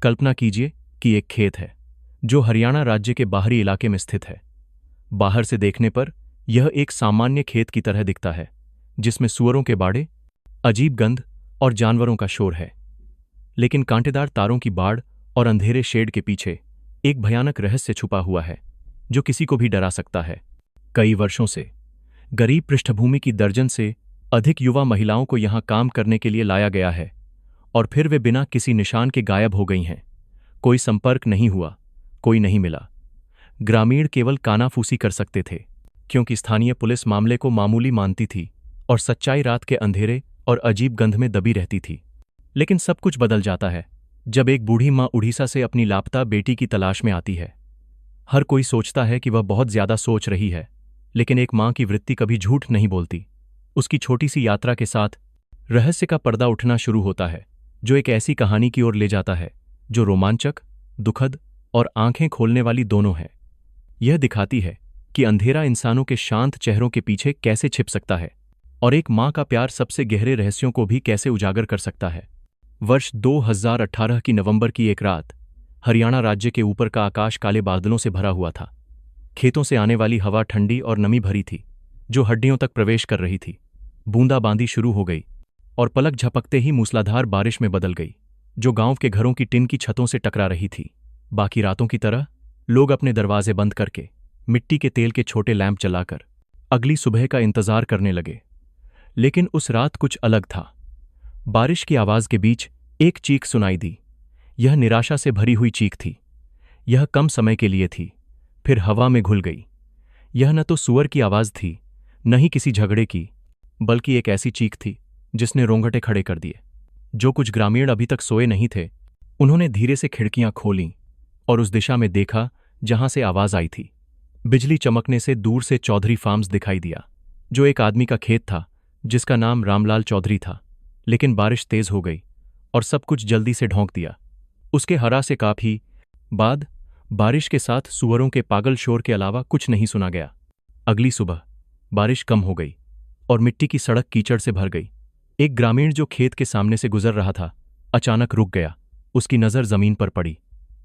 कल्पना कीजिए कि एक खेत है जो हरियाणा राज्य के बाहरी इलाके में स्थित है। बाहर से देखने पर यह एक सामान्य खेत की तरह दिखता है, जिसमें सूअरों के बाड़े, अजीब गंध और जानवरों का शोर है। लेकिन कांटेदार तारों की बाड़ और अंधेरे शेड के पीछे एक भयानक रहस्य छुपा हुआ है, जो किसी को भी डरा सकता है। कई वर्षों से गरीब पृष्ठभूमि की दर्जन से अधिक युवा महिलाओं को यहां काम करने के लिए लाया गया है, और फिर वे बिना किसी निशान के गायब हो गई हैं। कोई संपर्क नहीं हुआ, कोई नहीं मिला। ग्रामीण केवल कानाफूसी कर सकते थे, क्योंकि स्थानीय पुलिस मामले को मामूली मानती थी और सच्चाई रात के अंधेरे और अजीब गंध में दबी रहती थी। लेकिन सब कुछ बदल जाता है जब एक बूढ़ी माँ उड़ीसा से अपनी लापता बेटी की तलाश में आती है। हर कोई सोचता है कि वह बहुत ज्यादा सोच रही है, लेकिन एक माँ की वृत्ति कभी झूठ नहीं बोलती। उसकी छोटी सी यात्रा के साथ रहस्य का पर्दा उठना शुरू होता है, जो एक ऐसी कहानी की ओर ले जाता है जो रोमांचक, दुखद और आंखें खोलने वाली दोनों है। यह दिखाती है कि अंधेरा इंसानों के शांत चेहरों के पीछे कैसे छिप सकता है, और एक माँ का प्यार सबसे गहरे रहस्यों को भी कैसे उजागर कर सकता है। वर्ष 2018 की नवंबर की एक रात हरियाणा राज्य के ऊपर का आकाश काले बादलों से भरा हुआ था। खेतों से आने वाली हवा ठंडी और नमी भरी थी, जो हड्डियों तक प्रवेश कर रही थी। बूंदाबांदी शुरू हो गई और पलक झपकते ही मूसलाधार बारिश में बदल गई, जो गांव के घरों की टिन की छतों से टकरा रही थी। बाकी रातों की तरह लोग अपने दरवाजे बंद करके मिट्टी के तेल के छोटे लैंप जलाकर अगली सुबह का इंतजार करने लगे। लेकिन उस रात कुछ अलग था। बारिश की आवाज के बीच एक चीख सुनाई दी। यह निराशा से भरी हुई चीख थी। यह कम समय के लिए थी, फिर हवा में घुल गई। यह न तो सूअर की आवाज थी, न ही किसी झगड़े की, बल्कि एक ऐसी चीख थी जिसने रोंगटे खड़े कर दिए। जो कुछ ग्रामीण अभी तक सोए नहीं थे, उन्होंने धीरे से खिड़कियां खोलीं और उस दिशा में देखा जहां से आवाज आई थी। बिजली चमकने से दूर से चौधरी फार्म्स दिखाई दिया, जो एक आदमी का खेत था जिसका नाम रामलाल चौधरी था। लेकिन बारिश तेज हो गई और सब कुछ जल्दी से ढौंक दिया। उसके हरा से काफी बाद बारिश के साथ सूअरों के पागल शोर के अलावा कुछ नहीं सुना गया। अगली सुबह बारिश कम हो गई और मिट्टी की सड़क कीचड़ से भर गई। एक ग्रामीण जो खेत के सामने से गुजर रहा था, अचानक रुक गया। उसकी नजर जमीन पर पड़ी।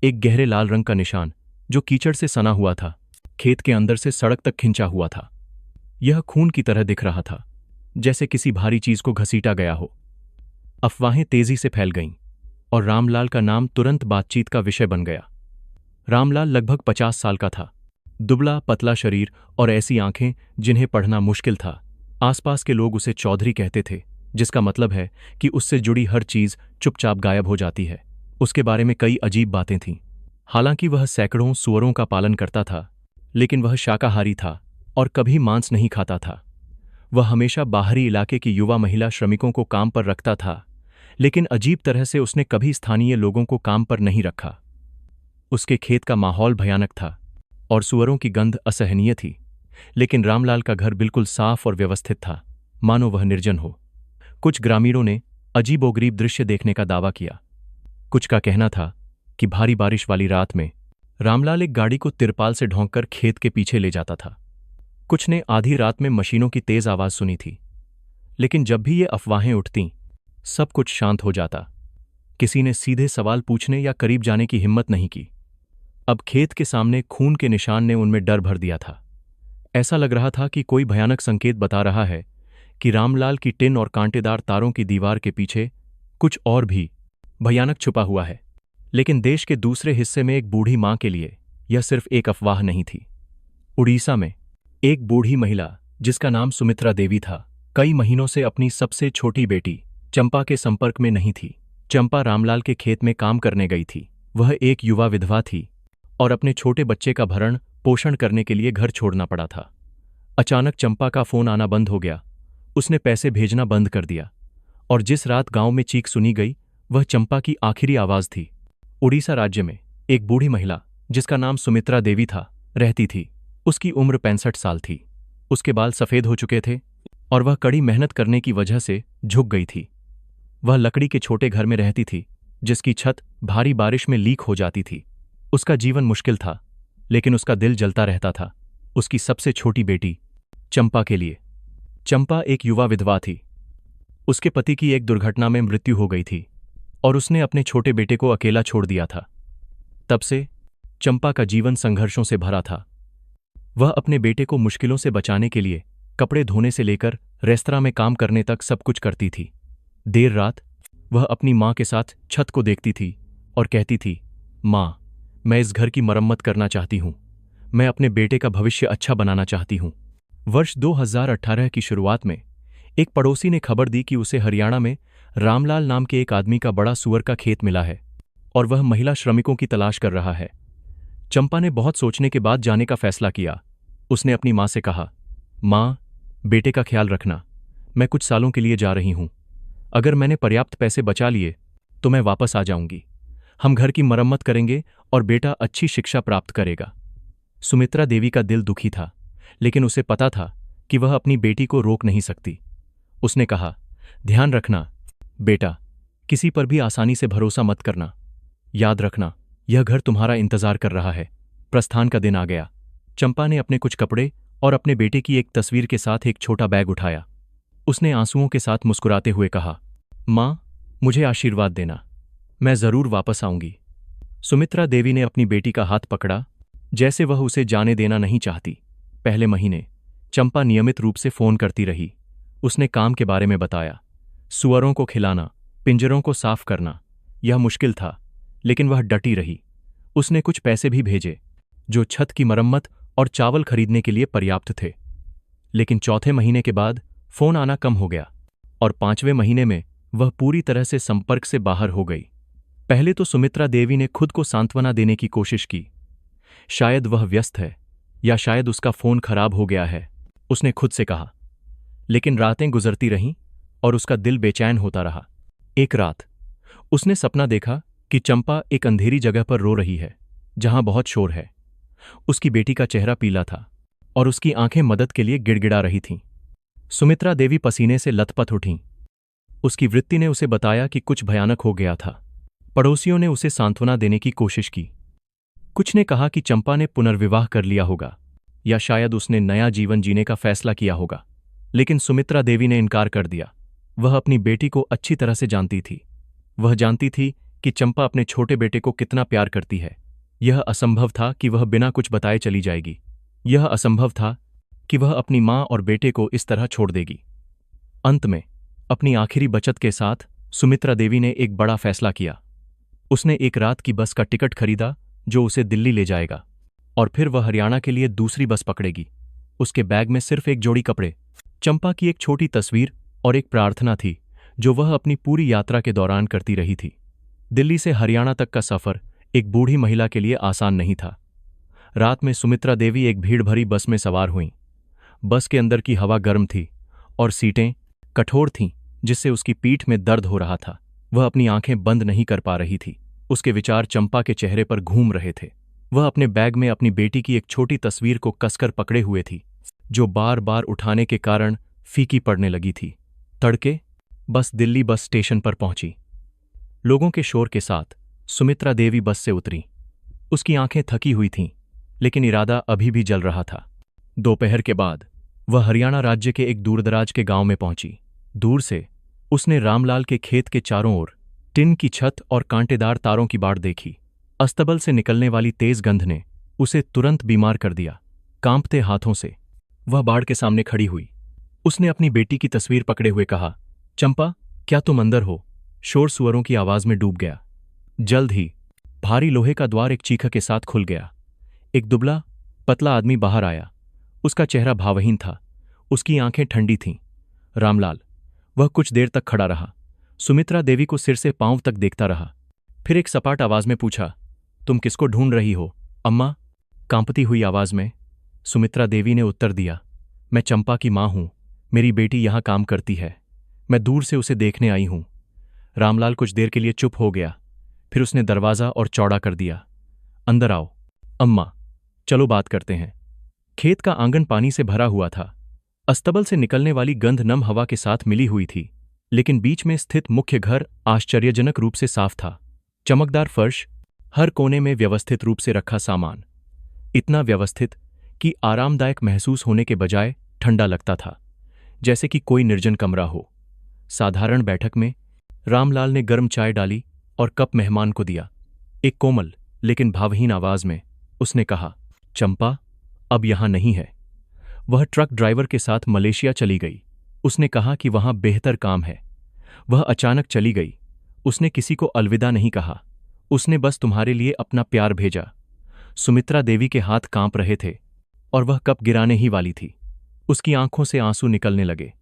एक गहरे लाल रंग का निशान जो कीचड़ से सना हुआ था, खेत के अंदर से सड़क तक खिंचा हुआ था। यह खून की तरह दिख रहा था, जैसे किसी भारी चीज को घसीटा गया हो। अफवाहें तेजी से फैल गईं और रामलाल का नाम तुरंत बातचीत का विषय बन गया। रामलाल लगभग 50 साल का था, दुबला पतला शरीर और ऐसी आंखें जिन्हें पढ़ना मुश्किल था। आसपास के लोग उसे चौधरी कहते थे, जिसका मतलब है कि उससे जुड़ी हर चीज चुपचाप गायब हो जाती है। उसके बारे में कई अजीब बातें थीं। हालांकि वह सैकड़ों सूअरों का पालन करता था, लेकिन वह शाकाहारी था और कभी मांस नहीं खाता था। वह हमेशा बाहरी इलाके की युवा महिला श्रमिकों को काम पर रखता था, लेकिन अजीब तरह से उसने कभी स्थानीय लोगों को काम पर नहीं रखा। उसके खेत का माहौल भयानक था और सूअरों की गंध असहनीय थी, लेकिन रामलाल का घर बिल्कुल साफ और व्यवस्थित था, मानो वह निर्जन हो। कुछ ग्रामीणों ने अजीबोगरीब दृश्य देखने का दावा किया। कुछ का कहना था कि भारी बारिश वाली रात में रामलाल एक गाड़ी को तिरपाल से ढोंककर खेत के पीछे ले जाता था। कुछ ने आधी रात में मशीनों की तेज आवाज सुनी थी। लेकिन जब भी ये अफवाहें उठतीं, सब कुछ शांत हो जाता। किसी ने सीधे सवाल पूछने या करीब जाने की हिम्मत नहीं की। अब खेत के सामने खून के निशान ने उनमें डर भर दिया था। ऐसा लग रहा था कि कोई भयानक संकेत बता रहा है कि रामलाल की टिन और कांटेदार तारों की दीवार के पीछे कुछ और भी भयानक छुपा हुआ है। लेकिन देश के दूसरे हिस्से में एक बूढ़ी मां के लिए यह सिर्फ एक अफवाह नहीं थी। उड़ीसा में एक बूढ़ी महिला जिसका नाम सुमित्रा देवी था, कई महीनों से अपनी सबसे छोटी बेटी चंपा के संपर्क में नहीं थी। चंपा रामलाल के खेत में काम करने गई थी। वह एक युवा विधवा थी और अपने छोटे बच्चे का भरण पोषण करने के लिए घर छोड़ना पड़ा था। अचानक चंपा का फोन आना बंद हो गया। उसने पैसे भेजना बंद कर दिया, और जिस रात गांव में चीख सुनी गई, वह चंपा की आखिरी आवाज थी। उड़ीसा राज्य में एक बूढ़ी महिला जिसका नाम सुमित्रा देवी था रहती थी। उसकी उम्र 65 साल थी। उसके बाल सफेद हो चुके थे और वह कड़ी मेहनत करने की वजह से झुक गई थी। वह लकड़ी के छोटे घर में रहती थी, जिसकी छत भारी बारिश में लीक हो जाती थी। उसका जीवन मुश्किल था, लेकिन उसका दिल जलता रहता था उसकी सबसे छोटी बेटी चंपा के लिए। चंपा एक युवा विधवा थी। उसके पति की एक दुर्घटना में मृत्यु हो गई थी। और उसने अपने छोटे बेटे को अकेला छोड़ दिया था। तब से चंपा का जीवन संघर्षों से भरा था। वह अपने बेटे को मुश्किलों से बचाने के लिए कपड़े धोने से लेकर रेस्तरां में काम करने तक सब कुछ करती थी। देर रात वह अपनी माँ के साथ छत को देखती थी और कहती थी, माँ, मैं इस घर की मरम्मत करना चाहती हूँ। मैं अपने बेटे का भविष्य अच्छा बनाना चाहती हूँ। वर्ष 2018 की शुरुआत में एक पड़ोसी ने खबर दी कि उसे हरियाणा में रामलाल नाम के एक आदमी का बड़ा सुअर का खेत मिला है और वह महिला श्रमिकों की तलाश कर रहा है। चंपा ने बहुत सोचने के बाद जाने का फैसला किया। उसने अपनी माँ से कहा, माँ, बेटे का ख्याल रखना। मैं कुछ सालों के लिए जा रही हूँ। अगर मैंने पर्याप्त पैसे बचा लिए तो मैं वापस आ जाऊंगी। हम घर की मरम्मत करेंगे और बेटा अच्छी शिक्षा प्राप्त करेगा। सुमित्रा देवी का दिल दुखी था, लेकिन उसे पता था कि वह अपनी बेटी को रोक नहीं सकती। उसने कहा, ध्यान रखना बेटा, किसी पर भी आसानी से भरोसा मत करना। याद रखना, यह घर तुम्हारा इंतजार कर रहा है। प्रस्थान का दिन आ गया। चंपा ने अपने कुछ कपड़े और अपने बेटे की एक तस्वीर के साथ एक छोटा बैग उठाया। उसने आंसुओं के साथ मुस्कुराते हुए कहा, माँ, मुझे आशीर्वाद देना। मैं जरूर वापस आऊंगी। सुमित्रा देवी ने अपनी बेटी का हाथ पकड़ा, जैसे वह उसे जाने देना नहीं चाहती। पहले महीने चंपा नियमित रूप से फोन करती रही। उसने काम के बारे में बताया, सुअरों को खिलाना, पिंजरों को साफ करना। यह मुश्किल था, लेकिन वह डटी रही। उसने कुछ पैसे भी भेजे, जो छत की मरम्मत और चावल खरीदने के लिए पर्याप्त थे। लेकिन चौथे महीने के बाद फोन आना कम हो गया और 5वें महीने में वह पूरी तरह से संपर्क से बाहर हो गई। पहले तो सुमित्रा देवी ने खुद को सांत्वना देने की कोशिश की। शायद वह व्यस्त है या शायद उसका फोन खराब हो गया है, उसने खुद से कहा। लेकिन रातें गुजरती रहीं और उसका दिल बेचैन होता रहा। एक रात उसने सपना देखा कि चंपा एक अंधेरी जगह पर रो रही है, जहां बहुत शोर है। उसकी बेटी का चेहरा पीला था और उसकी आंखें मदद के लिए गिड़गिड़ा रही थीं। सुमित्रा देवी पसीने से लथपथ उठीं। उसकी वृत्ति ने उसे बताया कि कुछ भयानक हो गया था। पड़ोसियों ने उसे सांत्वना देने की कोशिश की। कुछ ने कहा कि चंपा ने पुनर्विवाह कर लिया होगा या शायद उसने नया जीवन जीने का फैसला किया होगा, लेकिन सुमित्रा देवी ने इनकार कर दिया। वह अपनी बेटी को अच्छी तरह से जानती थी। वह जानती थी कि चंपा अपने छोटे बेटे को कितना प्यार करती है। यह असंभव था कि वह बिना कुछ बताए चली जाएगी। यह असंभव था कि वह अपनी माँ और बेटे को इस तरह छोड़ देगी। अंत में अपनी आखिरी बचत के साथ सुमित्रा देवी ने एक बड़ा फैसला किया। उसने एक रात की बस का टिकट खरीदा जो उसे दिल्ली ले जाएगा, और फिर वह हरियाणा के लिए दूसरी बस पकड़ेगी। उसके बैग में सिर्फ एक जोड़ी कपड़े, चंपा की एक छोटी तस्वीर और एक प्रार्थना थी जो वह अपनी पूरी यात्रा के दौरान करती रही थी। दिल्ली से हरियाणा तक का सफर एक बूढ़ी महिला के लिए आसान नहीं था। रात में सुमित्रा देवी एक भीड़ भरी बस में सवार हुईं। बस के अंदर की हवा गर्म थी और सीटें कठोर थीं, जिससे उसकी पीठ में दर्द हो रहा था। वह अपनी आंखें बंद नहीं कर पा रही थी। उसके विचार चंपा के चेहरे पर घूम रहे थे। वह अपने बैग में अपनी बेटी की एक छोटी तस्वीर को कसकर पकड़े हुए थी, जो बार बार उठाने के कारण फीकी पड़ने लगी थी। तड़के बस दिल्ली बस स्टेशन पर पहुंची। लोगों के शोर के साथ सुमित्रा देवी बस से उतरी। उसकी आंखें थकी हुई थीं, लेकिन इरादा अभी भी जल रहा था। दोपहर के बाद वह हरियाणा राज्य के एक दूरदराज के गांव में पहुंची। दूर से उसने रामलाल के खेत के चारों ओर टिन की छत और कांटेदार तारों की बाड़ देखी। अस्तबल से निकलने वाली तेज गंध ने उसे तुरंत बीमार कर दिया। कांपते हाथों से वह बाड़ के सामने खड़ी हुई। उसने अपनी बेटी की तस्वीर पकड़े हुए कहा, चंपा, क्या तुम अंदर हो? शोर सुअरों की आवाज में डूब गया। जल्द ही भारी लोहे का द्वार एक चीख के साथ खुल गया। एक दुबला पतला आदमी बाहर आया। उसका चेहरा भावहीन था, उसकी आंखें ठंडी थीं। रामलाल। वह कुछ देर तक खड़ा रहा, सुमित्रा देवी को सिर से पांव तक देखता रहा। फिर एक सपाट आवाज में पूछा, तुम किसको ढूंढ रही हो अम्मा? कांपती हुई आवाज में सुमित्रा देवी ने उत्तर दिया, मैं चंपा की मां हूं। मेरी बेटी यहां काम करती है। मैं दूर से उसे देखने आई हूं। रामलाल कुछ देर के लिए चुप हो गया। फिर उसने दरवाजा और चौड़ा कर दिया। अंदर आओ अम्मा, चलो बात करते हैं। खेत का आंगन पानी से भरा हुआ था। अस्तबल से निकलने वाली गंध नम हवा के साथ मिली हुई थी, लेकिन बीच में स्थित मुख्य घर आश्चर्यजनक रूप से साफ था। चमकदार फर्श, हर कोने में व्यवस्थित रूप से रखा सामान, इतना व्यवस्थित कि आरामदायक महसूस होने के बजाय ठंडा लगता था, जैसे कि कोई निर्जन कमरा हो। साधारण बैठक में रामलाल ने गर्म चाय डाली और कप मेहमान को दिया। एक कोमल लेकिन भावहीन आवाज में उसने कहा, चंपा अब यहां नहीं है। वह ट्रक ड्राइवर के साथ मलेशिया चली गई। उसने कहा कि वहां बेहतर काम है। वह अचानक चली गई। उसने किसी को अलविदा नहीं कहा। उसने बस तुम्हारे लिए अपना प्यार भेजा। सुमित्रा देवी के हाथ कांप रहे थे और वह कप गिराने ही वाली थी। उसकी आंखों से आंसू निकलने लगे।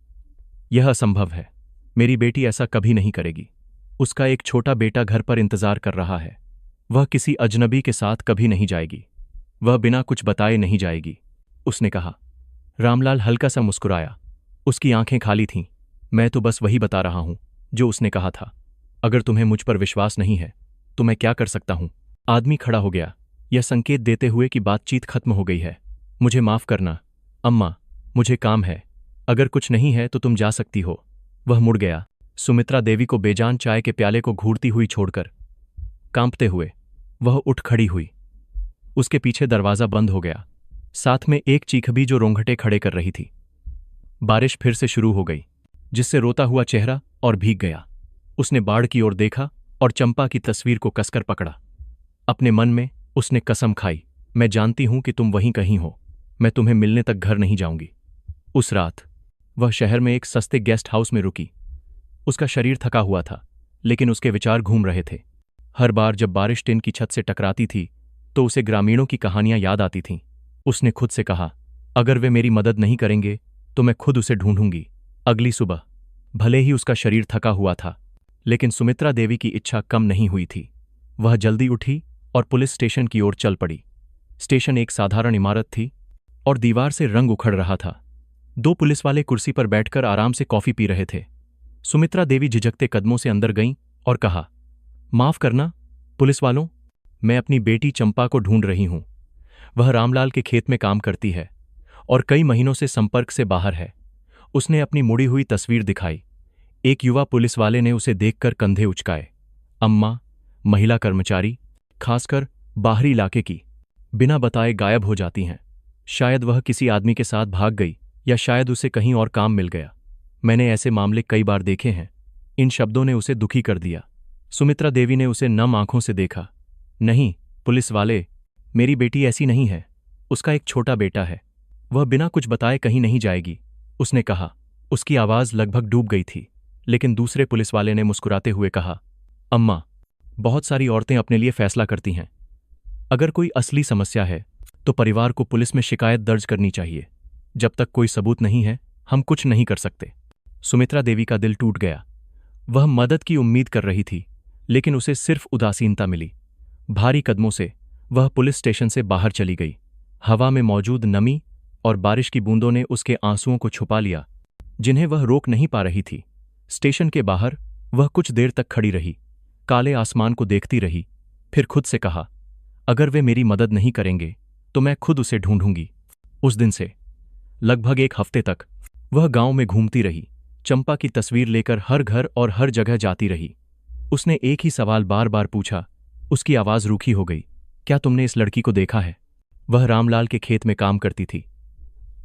यह असंभव है। मेरी बेटी ऐसा कभी नहीं करेगी। उसका एक छोटा बेटा घर पर इंतजार कर रहा है। वह किसी अजनबी के साथ कभी नहीं जाएगी। वह बिना कुछ बताए नहीं जाएगी, उसने कहा। रामलाल हल्का सा मुस्कुराया। उसकी आंखें खाली थीं। मैं तो बस वही बता रहा हूं जो उसने कहा था। अगर तुम्हें मुझ पर विश्वास नहीं है तो मैं क्या कर सकता हूं? आदमी खड़ा हो गया, यह संकेत देते हुए कि बातचीत खत्म हो गई है। मुझे माफ करना अम्मा, मुझे काम है। अगर कुछ नहीं है तो तुम जा सकती हो। वह मुड़ गया, सुमित्रा देवी को बेजान चाय के प्याले को घूरती हुई छोड़कर। कांपते हुए वह उठ खड़ी हुई। उसके पीछे दरवाजा बंद हो गया, साथ में एक चीख भी जो रोंगटे खड़े कर रही थी। बारिश फिर से शुरू हो गई, जिससे रोता हुआ चेहरा और भीग गया। उसने बाढ़ की ओर देखा और चंपा की तस्वीर को कसकर पकड़ा। अपने मन में उसने कसम खाई, मैं जानती हूं कि तुम वहीं कहीं हो। मैं तुम्हें मिलने तक घर नहीं जाऊंगी। उस रात वह शहर में एक सस्ते गेस्ट हाउस में रुकी। उसका शरीर थका हुआ था, लेकिन उसके विचार घूम रहे थे। हर बार जब बारिश टिन की छत से टकराती थी तो उसे ग्रामीणों की कहानियां याद आती थीं। उसने खुद से कहा, अगर वे मेरी मदद नहीं करेंगे तो मैं खुद उसे ढूंढूंगी। अगली सुबह भले ही उसका शरीर थका हुआ था, लेकिन सुमित्रा देवी की इच्छा कम नहीं हुई थी। वह जल्दी उठी और पुलिस स्टेशन की ओर चल पड़ी। स्टेशन एक साधारण इमारत थी और दीवार से रंग उखड़ रहा था। दो पुलिस वाले कुर्सी पर बैठकर आराम से कॉफी पी रहे थे। सुमित्रा देवी झिझकते कदमों से अंदर गईं और कहा, माफ करना पुलिस वालों, मैं अपनी बेटी चंपा को ढूंढ रही हूं। वह रामलाल के खेत में काम करती है और कई महीनों से संपर्क से बाहर है। उसने अपनी मुड़ी हुई तस्वीर दिखाई। एक युवा पुलिस वाले ने उसे देखकर कंधे उचकाए। अम्मा, महिला कर्मचारी, खासकर बाहरी इलाके की, बिना बताए गायब हो जाती हैं। शायद वह किसी आदमी के साथ भाग गई या शायद उसे कहीं और काम मिल गया। मैंने ऐसे मामले कई बार देखे हैं। इन शब्दों ने उसे दुखी कर दिया। सुमित्रा देवी ने उसे नम आंखों से देखा। नहीं पुलिस वाले, मेरी बेटी ऐसी नहीं है। उसका एक छोटा बेटा है। वह बिना कुछ बताए कहीं नहीं जाएगी, उसने कहा। उसकी आवाज लगभग डूब गई थी, लेकिन दूसरे पुलिस वाले ने मुस्कुराते हुए कहा, अम्मा, बहुत सारी औरतें अपने लिए फैसला करती हैं। अगर कोई असली समस्या है तो परिवार को पुलिस में शिकायत दर्ज करनी चाहिए। जब तक कोई सबूत नहीं है हम कुछ नहीं कर सकते। सुमित्रा देवी का दिल टूट गया। वह मदद की उम्मीद कर रही थी, लेकिन उसे सिर्फ उदासीनता मिली। भारी कदमों से वह पुलिस स्टेशन से बाहर चली गई। हवा में मौजूद नमी और बारिश की बूंदों ने उसके आंसुओं को छुपा लिया, जिन्हें वह रोक नहीं पा रही थी। स्टेशन के बाहर वह कुछ देर तक खड़ी रही, काले आसमान को देखती रही। फिर खुद से कहा, अगर वे मेरी मदद नहीं करेंगे तो मैं खुद उसे ढूंढूंगी। उस दिन से लगभग एक हफ्ते तक वह गांव में घूमती रही, चंपा की तस्वीर लेकर हर घर और हर जगह जाती रही। उसने एक ही सवाल बार बार पूछा। उसकी आवाज रूखी हो गई, क्या तुमने इस लड़की को देखा है? वह रामलाल के खेत में काम करती थी।